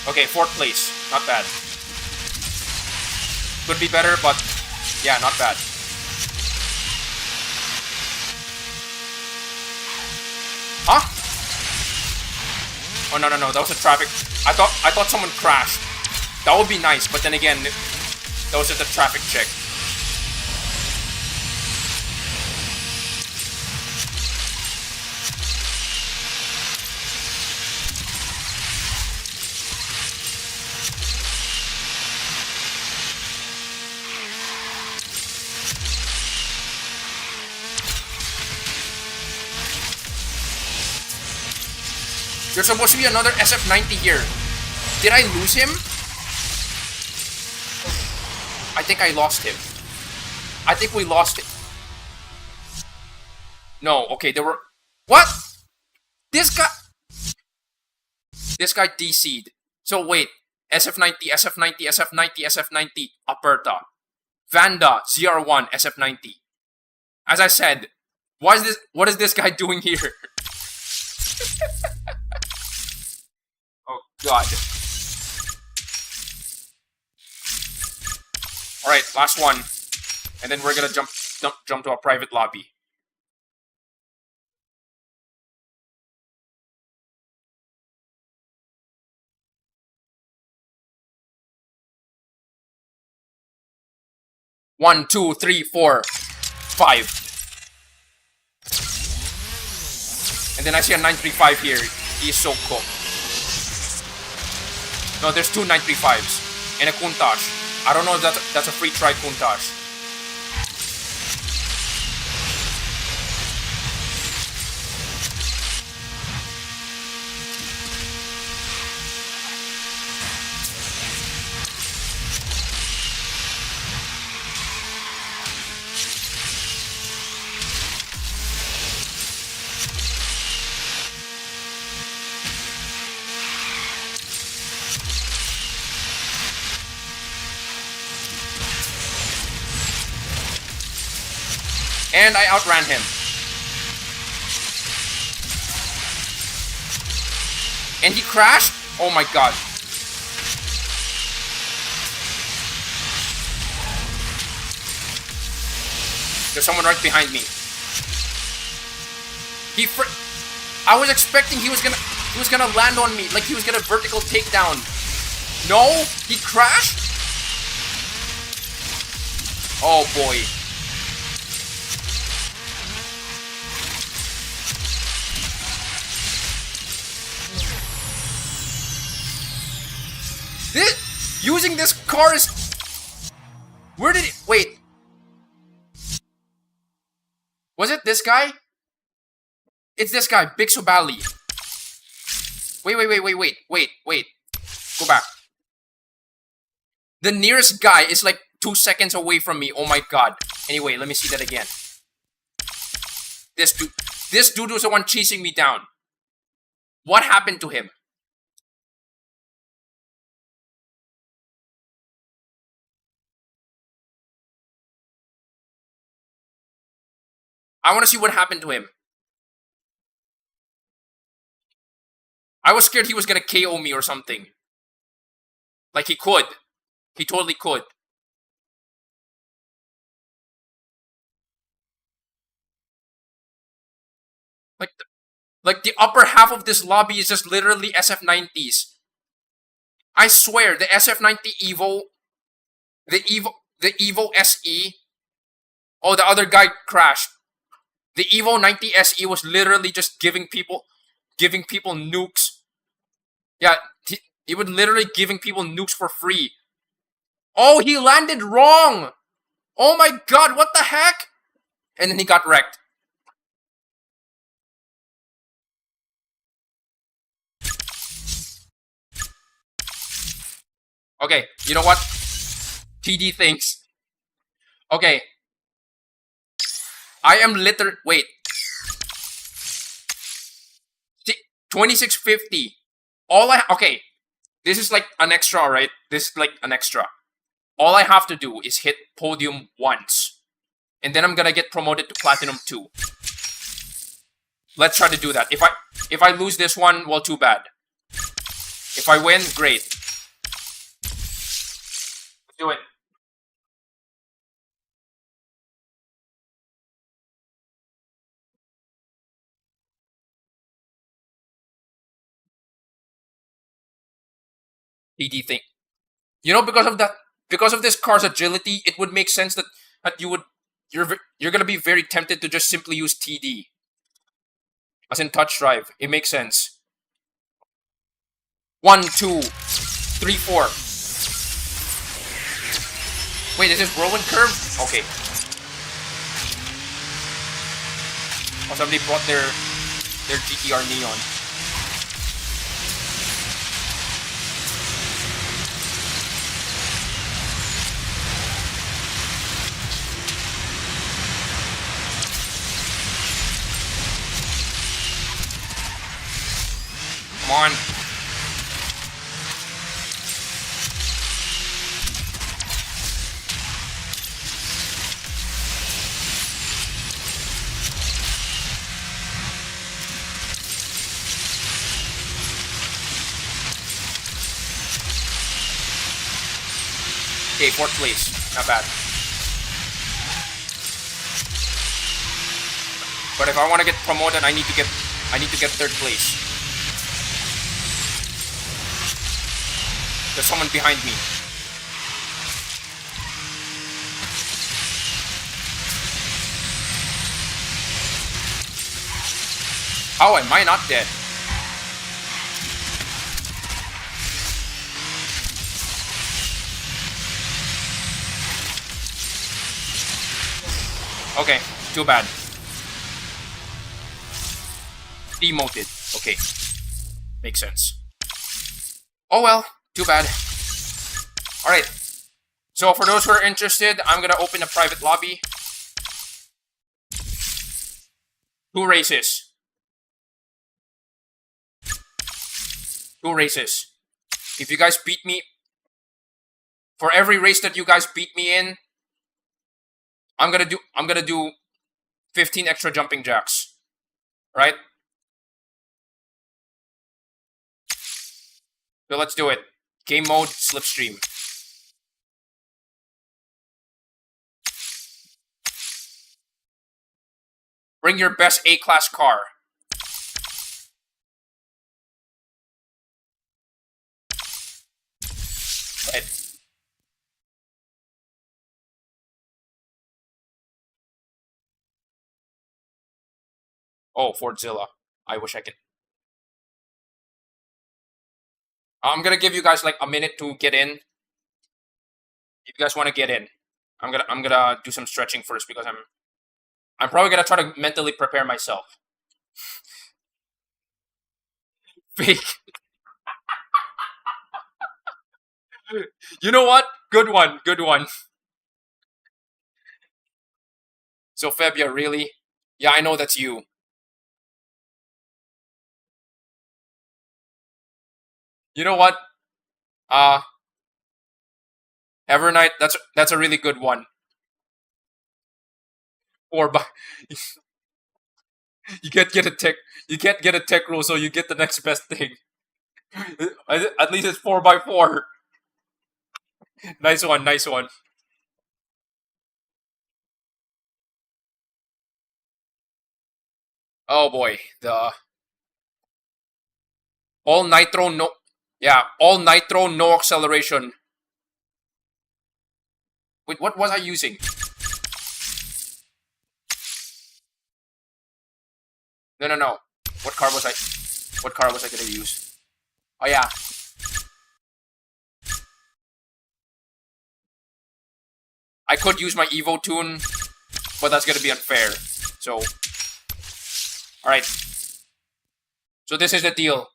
now. Okay, 4th place. Not bad. Could be better, but yeah, not bad. Huh? Oh no, that was a traffic. I thought someone crashed. That would be nice, but then again, that was just a traffic check. There's supposed to be another SF90 here. Did I lose him? I think I lost him. I think we lost it. No, okay, there were... What? This guy DC'd. So wait, SF90, SF90, SF90, SF90, Aperta. Vanda, ZR1, SF90. As I said, what is this guy doing here? Oh god. Alright, last one. And then we're gonna jump to a private lobby. One, two, three, 4, 5. And then I see a 935 here. He is so cool. No, there's 2 935s. And a Countach. I don't know if that's a free try Countach. And I outran him. And he crashed? Oh my god. There's someone right behind me. I was expecting he was gonna land on me, like he was gonna vertical takedown. No, he crashed? Oh boy. Using this car is... Where did it... Wait. Was it this guy? It's this guy, Bixu Bali. Wait. Go back. The nearest guy is like 2 seconds away from me. Oh my god. Anyway, let me see that again. This dude was the one chasing me down. What happened to him? I want to see what happened to him. I was scared he was gonna KO me or something. Like he could. He totally could. Like the upper half of this lobby is just literally SF90s. I swear, the SF90 Evo, the Evo SE. Oh, the other guy crashed. The Evo 90 SE was literally just giving people nukes. Yeah, He would literally giving people nukes for free. Oh, he landed wrong! Oh my god, what the heck? And then he got wrecked. Okay, you know what? TD thinks. Okay. I am wait. 2650. Okay. This is like an extra, right? This is like an extra. All I have to do is hit podium once. And then I'm gonna get promoted to Platinum 2. Let's try to do that. If I lose this one, well, too bad. If I win, great. Let's do it. TD thing. You know, because of this car's agility, it would make sense that you're gonna be very tempted to just simply use TD. As in touch drive. It makes sense. 1, 2, 3, 4. Wait, is this whirlwind curve? Okay. Oh, somebody brought their GTR Neon. Come on. Okay, 4th place. Not bad. But if I want to get promoted, I need to get 3rd place. There's someone behind me. How am I not dead? Okay, too bad. Demoted. Okay. Makes sense. Oh well, too bad. Alright. So for those who are interested, I'm gonna open a private lobby. 2 races. 2 races. If you guys beat me, for every race that you guys beat me in, I'm gonna do 15 extra jumping jacks. Right? So let's do it. Game mode, slipstream. Bring your best A-class car. Right. Oh, Fordzilla. I wish I could. I'm gonna give you guys like a minute to get in. If you guys want to get in, I'm gonna do some stretching first because I'm probably gonna try to mentally prepare myself. Fake. You know what? Good one. Good one. So Febia, really? Yeah, I know that's you. You know what? Evernight, that's a really good one. Or by you can't get a tech roll, so you get the next best thing. At least it's 4x4. Nice one, nice one. Oh boy, the all nitro no, yeah, all nitro no acceleration. Wait, what was I using? No. What car was I gonna use? Oh yeah. I could use my Evo tune, but that's gonna be unfair. So, alright. So this is the deal.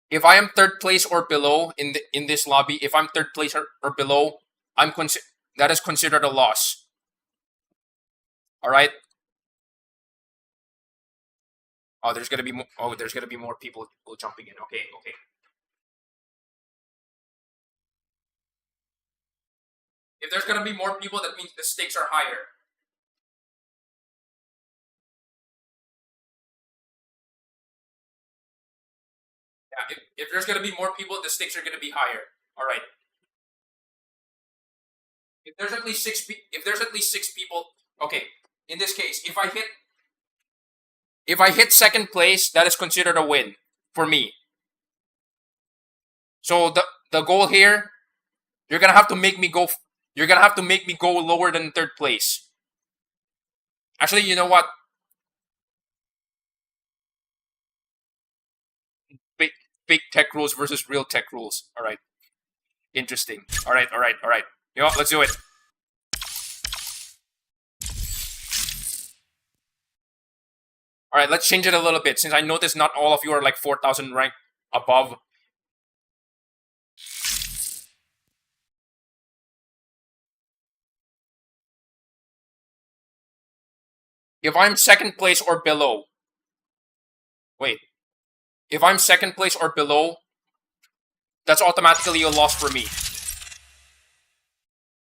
If I am third place or below in this lobby, if I'm third place or below, that is considered a loss. Alright? Oh, there's gonna be more people jumping in. Okay, okay. If there's gonna be more people, that means the stakes are higher. Yeah, if there's gonna be more people, the stakes are gonna be higher. All right. If there's at least six people, okay. In this case, if I hit second place, that is considered a win for me. So the goal here, you're gonna have to make me go. You're gonna have to make me go lower than third place. Actually, you know what? Fake tech rules versus real tech rules. All right. Interesting. All right. You know what? Let's do it. All right, let's change it a little bit since I noticed not all of you are like 4,000 rank above. If I'm second place or below, wait. If I'm second place or below, that's automatically a loss for me.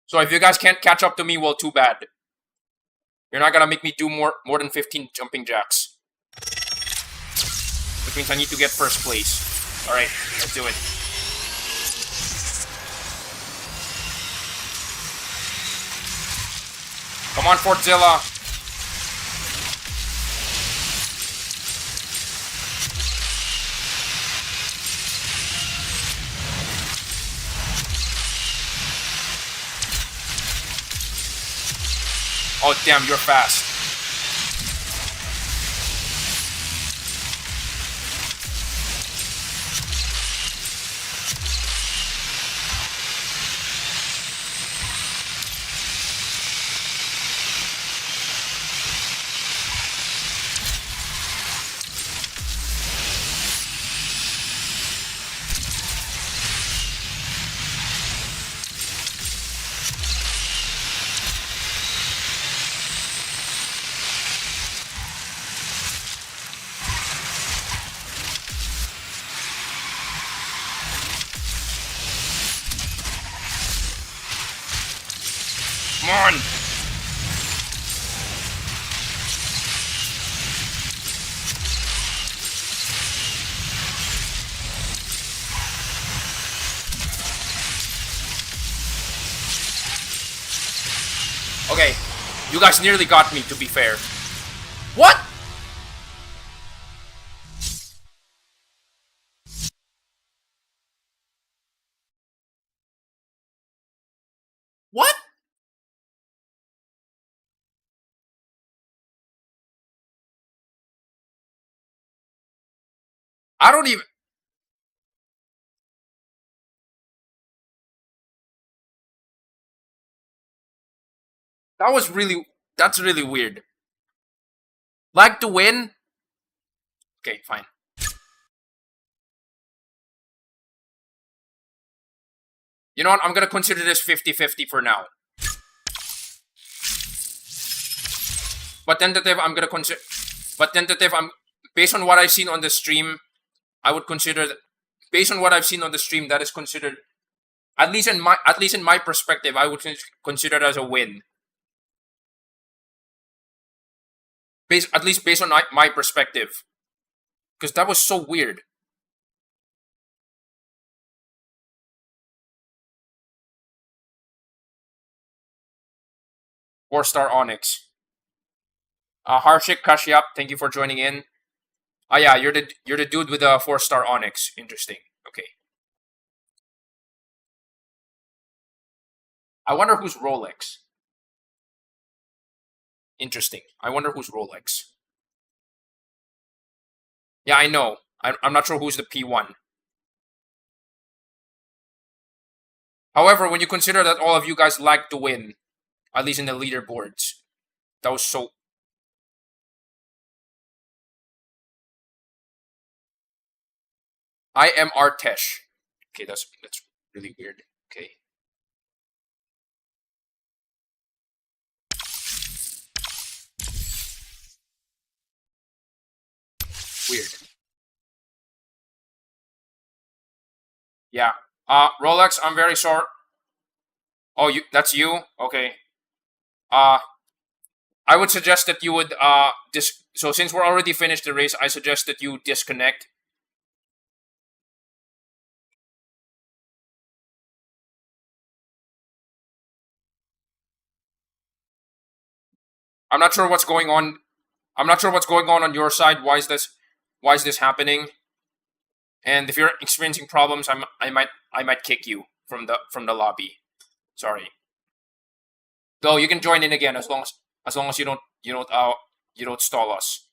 So if you guys can't catch up to me, well, too bad. You're not gonna make me do more than 15 jumping jacks. Which means I need to get first place. Alright, let's do it. Come on, Fortzilla. Oh, damn, you're fast. Come on! Okay, you guys nearly got me, to be fair. What? What? I don't even... That's really weird. Like to win? Okay, fine. You know what? I'm gonna consider this 50-50 for now. But tentative, based on what I've seen on the stream, I would consider that, based on what I've seen on the stream, that is considered, at least in my perspective, I would consider it as a win. At least based on my perspective. Because that was so weird. Four-star Onyx. Harshik Kashyap, thank you for joining in. Oh yeah, you're the dude with a 4-star Onyx. Interesting. Okay. I wonder who's Rolex. Interesting. I wonder who's Rolex. Yeah, I know. I'm not sure who's the P1. However, when you consider that all of you guys like to win, at least in the leaderboards, that was so... I am Artesh. Okay, that's really weird. Okay. Weird. Yeah. Rolex, I'm very sorry. Oh, that's you? Okay. I would suggest that you would so since we're already finished the race, I suggest that you disconnect. I'm not sure what's going on. I'm not sure what's going on your side. Why is this happening? And if you're experiencing problems, I might kick you from the lobby. Sorry. Though you can join in again as long as you don't stall us.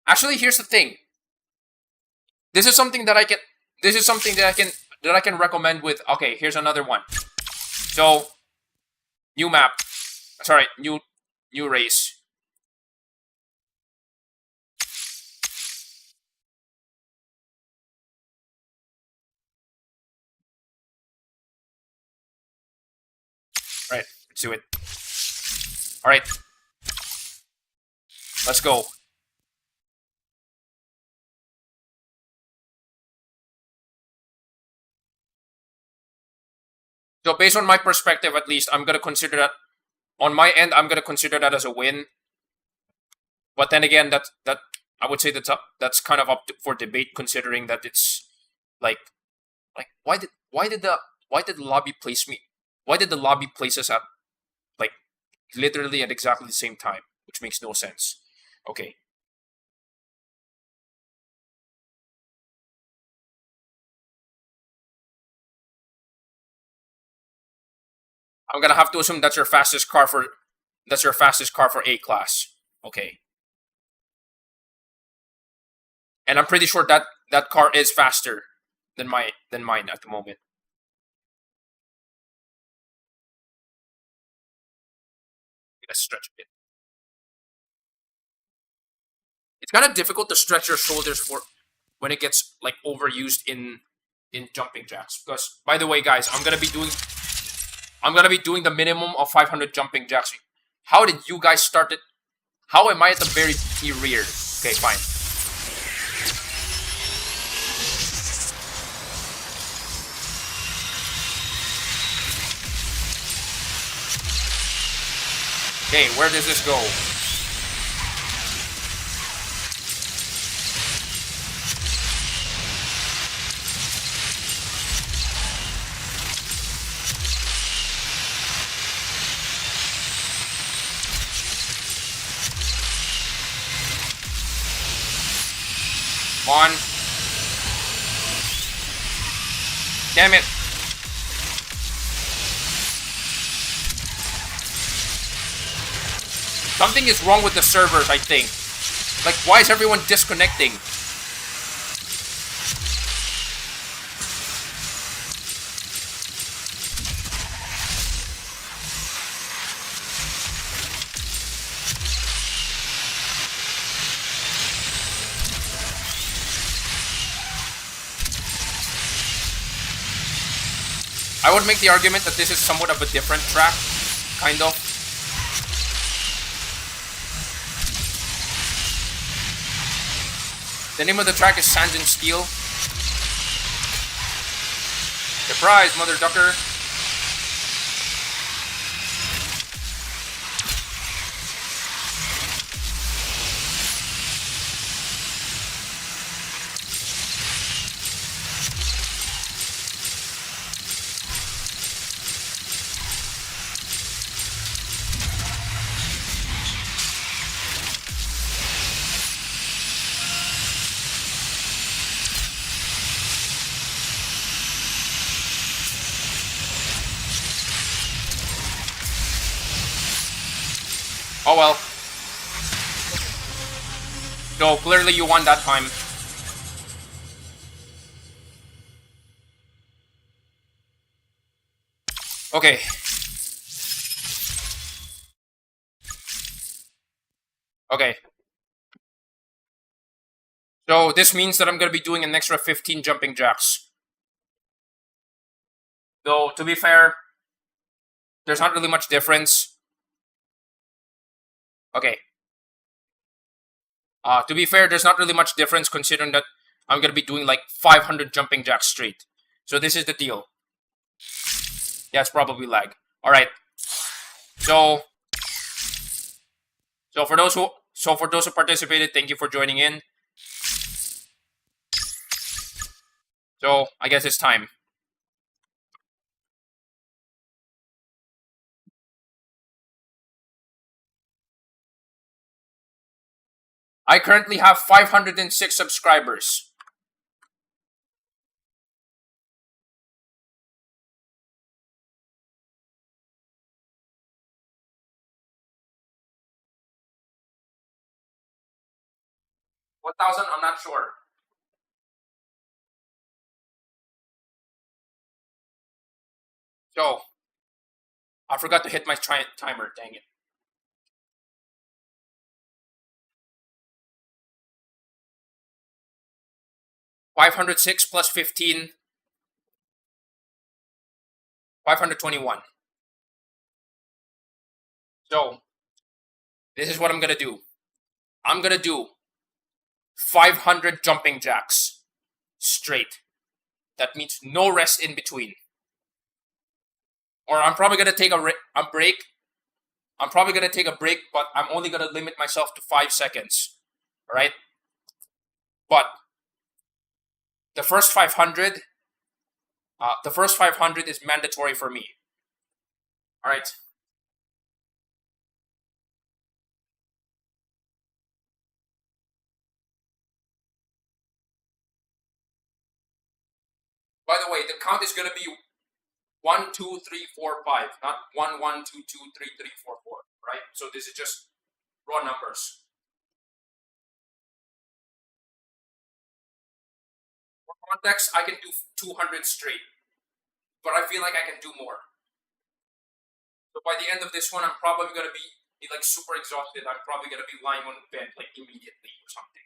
Actually, here's the thing. This is something that I can recommend with. Okay, here's another one. So, new map. Sorry, new race. All right, let's do it. All right, let's go. So based on my perspective, at least, I'm gonna consider that. On my end, I'm gonna consider that as a win. But then again, that I would say that's kind of up for debate, considering that it's like why did the lobby place me? Why did the lobby place us at like literally at exactly the same time, which makes no sense. Okay. I'm gonna have to assume that's your fastest car for A class. Okay. And I'm pretty sure that car is faster than mine at the moment. Let's stretch a bit. It's kind of difficult to stretch your shoulders for when it gets like overused in jumping jacks. Because by the way, guys, I'm gonna be doing the minimum of 500 jumping jacks. How did you guys start it? How am I at the very rear? Okay, fine. Okay, where does this go? Come on. Damn it. Something is wrong with the servers, I think. Like, why is everyone disconnecting? I would make the argument that this is somewhat of a different track, kind of. The name of the track is Sand and Steel. Surprise, mother ducker. Oh well. So clearly you won that time. Okay. Okay. So this means that I'm going to be doing an extra 15 jumping jacks. Though, to be fair, there's not really much difference. Okay. To be fair, there's not really much difference considering that I'm going to be doing like 500 jumping jacks straight. So this is the deal. Yeah, it's probably lag. Alright. So for those who participated, thank you for joining in. So I guess it's time. I currently have 506 subscribers. What thousand? I'm not sure. So I forgot to hit my timer. Dang it. 506 plus 15. 521. So this is what I'm gonna do. I'm gonna do 500 jumping jacks straight. That means no rest in between. Or I'm probably gonna take a break. I'm probably gonna take a break, but I'm only gonna limit myself to 5 seconds. Alright? But the first 500 is mandatory for me. Alright. By the way, the count is gonna be 1, 2, 3, 4, 5, not 1, 1, 2, 2, 3, 3, 4, 4. Right? So this is just raw numbers. For context, I can do 200 straight, but I feel like I can do more. So by the end of this one, I'm probably gonna be like super exhausted. I'm probably gonna be lying on bed like immediately or something.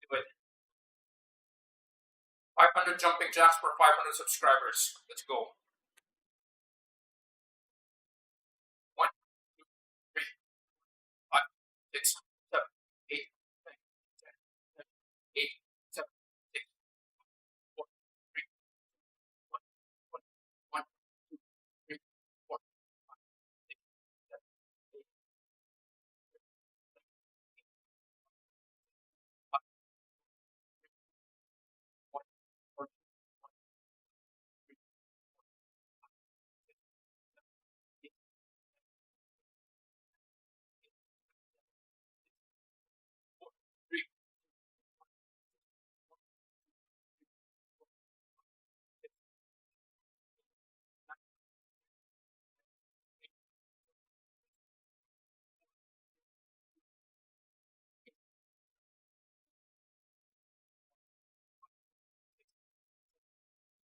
But 500 jumping jacks for 500 subscribers. Let's go. 1, 2, 3, 5, 6, 7, 8, 9, 10, 8, 7, 6, 4, 3, 1, 1, 1, 2, 3, 4, 5, 6, 7, 8, 5, 1, 1, 3, 8, 4, 3,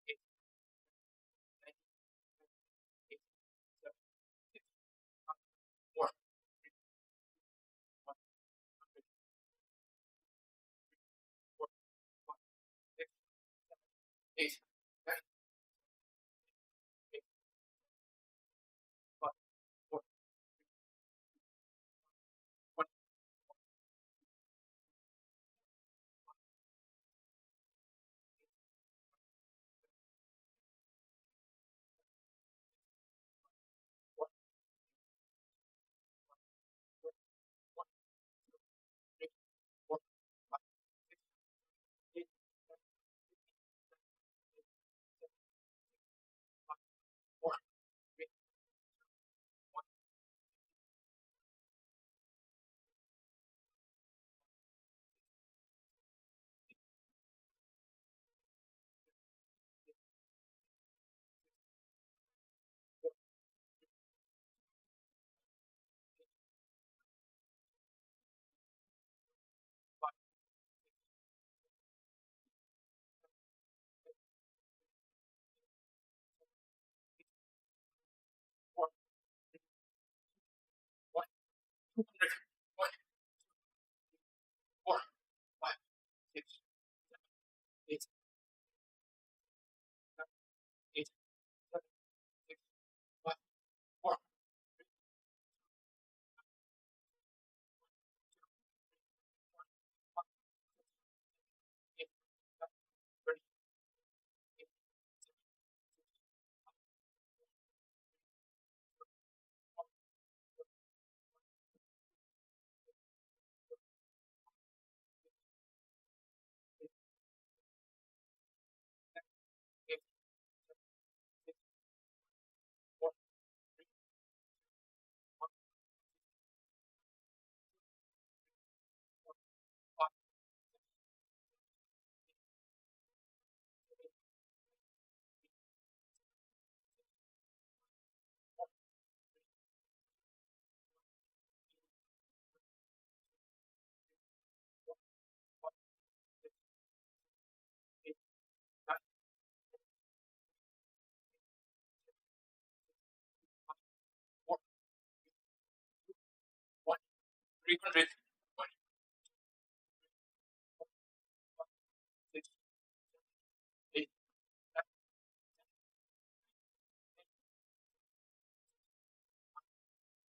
8, 9, 8, 7, 6, 5, 4, 3, 1, 4, 5, 6, 8, 9, 8, 5, 4, 1, 4, 1, 3, 4, 5, 6, 8, 200. 1, 4, 5, 6, 7, 8, 8, 7, 6, 5, 4, 8, 30, 8, 8, 4, 5, 8, 9, 4, 1, 300. 1, 6, 8, 9,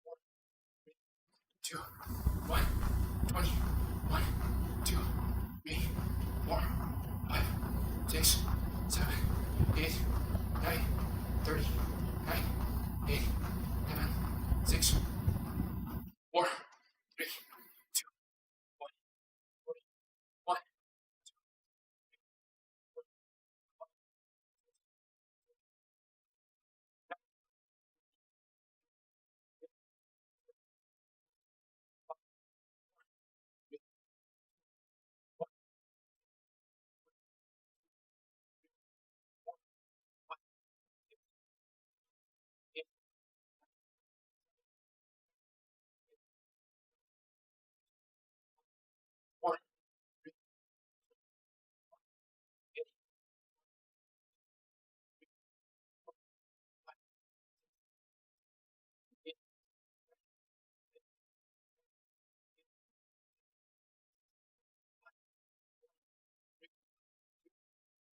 4, 2, 1, 20, 1, 2, 3, 4, 5, 6, 7, 8, 9, 30, 9, 8, 7, 6, 4, 3, 2, 1, 1, 8, 4, 8, 8,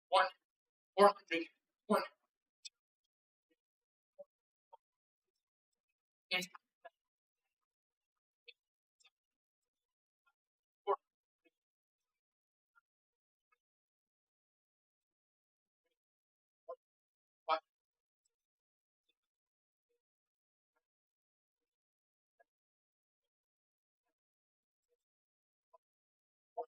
1, 400. 1, 8, 4, 5, 4,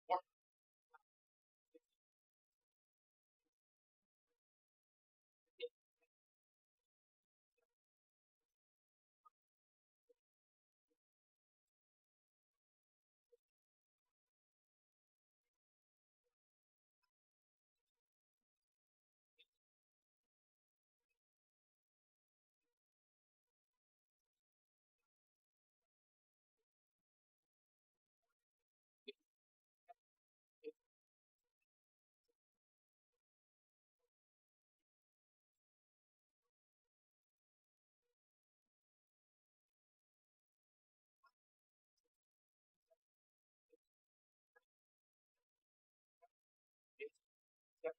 4, 4, 8, 8, eight, 7,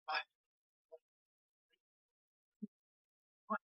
5, 1.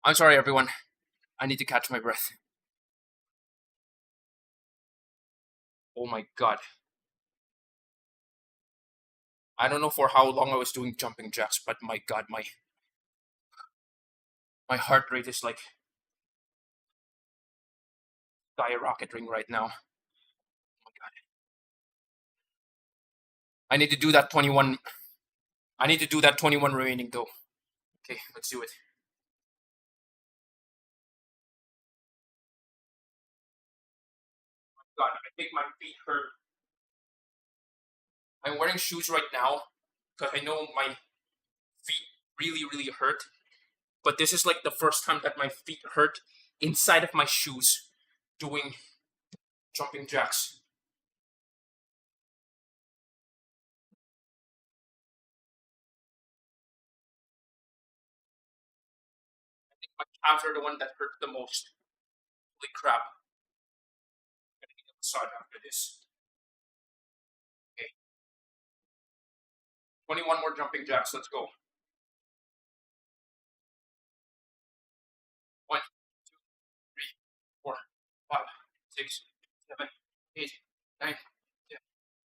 I'm sorry, everyone. I need to catch my breath. Oh my god. I don't know for how long I was doing jumping jacks, but my God, my heart rate is like skyrocketing right now. Oh my God. I need to do that 21. I need to do that 21 remaining though. Okay, let's do it. God, I think my feet hurt. I'm wearing shoes right now because I know my feet really hurt. But this is like the first time that my feet hurt inside of my shoes doing jumping jacks. I think my calves are the one that hurt the most. Holy crap. I'm gonna get a massage after this. Okay. 21 more jumping jacks. Let's go. 1, 2, 3, 4, 5, 6, 7, 8, 9,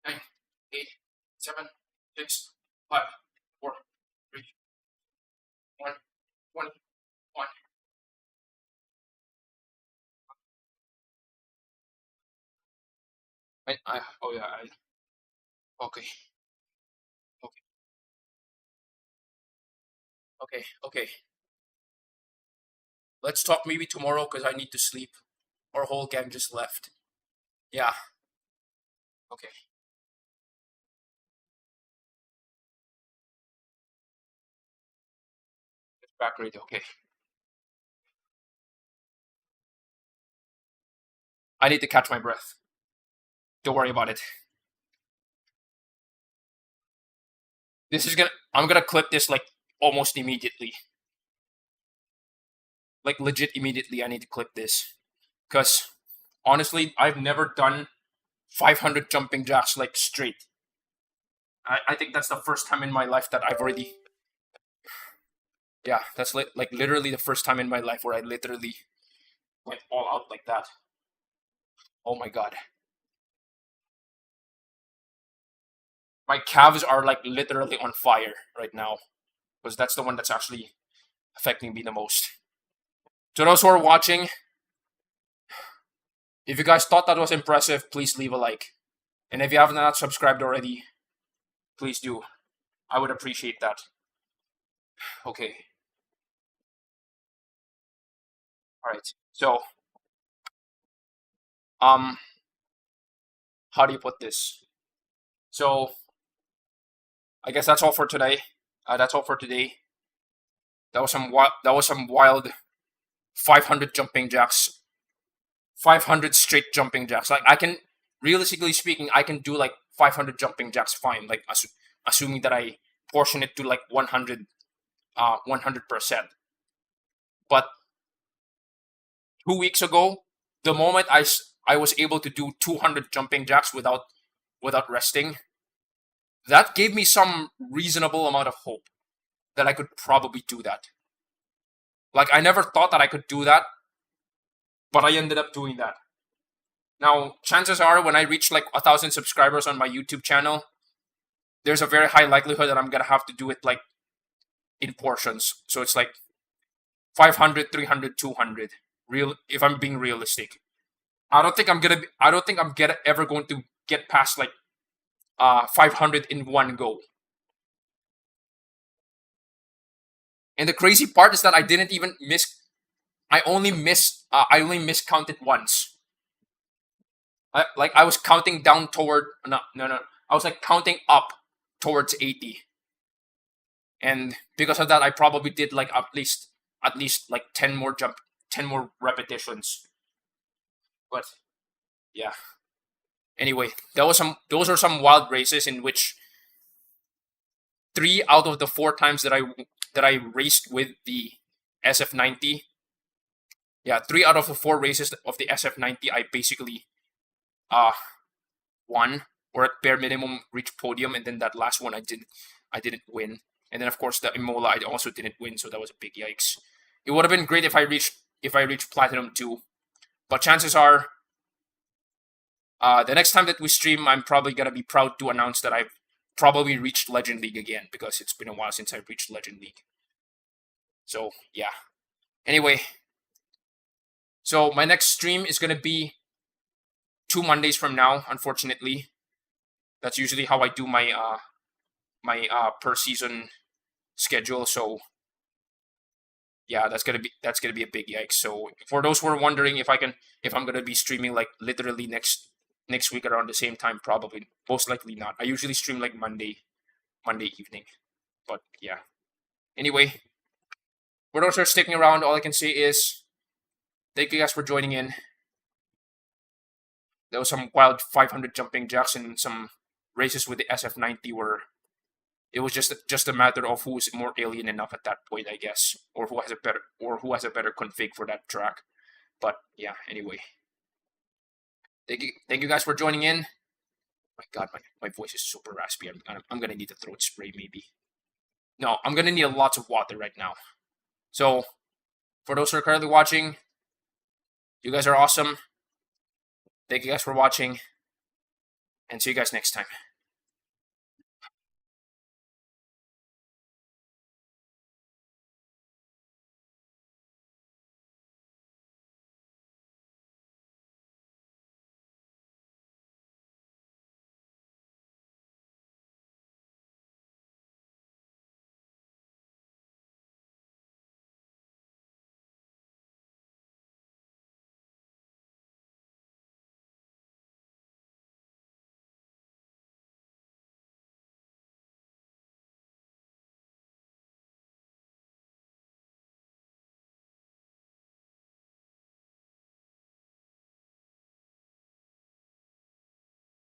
10, 9, 8, 7, 6, 5, 4, 3, 1, 20, 1. Oh yeah, okay, okay, okay. Let's talk maybe tomorrow because I need to sleep. Our whole gang just left. Yeah, okay. It's back ready. Okay. I need to catch my breath. Don't worry about it. I'm gonna clip this like almost immediately. Like legit immediately, I need to clip this. Because honestly, I've never done 500 jumping jacks like straight. I think that's the first time in my life that I've already. Yeah, that's like literally the first time in my life where I literally went all out like that. Oh my God. My calves are like literally on fire right now. Because that's the one that's actually affecting me the most. To those who are watching, if you guys thought that was impressive, please leave a like. And if you have not subscribed already, please do. I would appreciate that. Okay. Alright. So, how do you put this? So, I guess that's all for today. That's all for today. That was some wild 500 jumping jacks. 500 straight jumping jacks. Like I can realistically speaking, I can do like 500 jumping jacks fine, like assuming that I portion it to like 100 100%. But 2 weeks ago, the moment I was able to do 200 jumping jacks without resting, that gave me some reasonable amount of hope that I could probably do that. Like I never thought that I could do that, but I ended up doing that. Now, chances are when I reach like 1,000 subscribers on my YouTube channel, there's a very high likelihood that I'm gonna have to do it like in portions. So it's like 500, 300, 200. Real, if I'm being realistic. I don't think I'm ever going to get past like 500 in one go. And the crazy part is that I didn't even miss. I only miscounted once. I was counting down toward no. I was like counting up towards 80. And because of that, I probably did like at least like 10 more repetitions. But yeah. Anyway, those are some wild races in which 3 out of the 4 times that I raced with the SF90. Yeah, 3 out of the 4 races of the SF90 I basically won, or at bare minimum reached podium, and then that last one I didn't win. And then of course the Imola I also didn't win, so that was a big yikes. It would have been great if I reached platinum too. But chances are the next time that we stream, I'm probably gonna be proud to announce that I've probably reach Legend League again, because it's been a while since I reached Legend League. So yeah. Anyway, so my next stream is gonna be 2 Mondays from now. Unfortunately, that's usually how I do my per season schedule. So yeah, that's gonna be a big yikes. So for those who are wondering if I'm gonna be streaming like literally next week around the same time, probably most likely not. I usually stream like Monday evening. But yeah. Anyway, for those who are sticking around, all I can say is thank you guys for joining in. There was some wild 500 jumping jacks and some races with the SF90 where it was just a matter of who's more alien enough at that point, I guess, or who has a better config for that track. But yeah, anyway, thank you guys for joining in. My God, my voice is super raspy. I'm gonna need a throat spray maybe. No, I'm gonna need lots of water right now. So for those who are currently watching, you guys are awesome. Thank you guys for watching, and see you guys next time.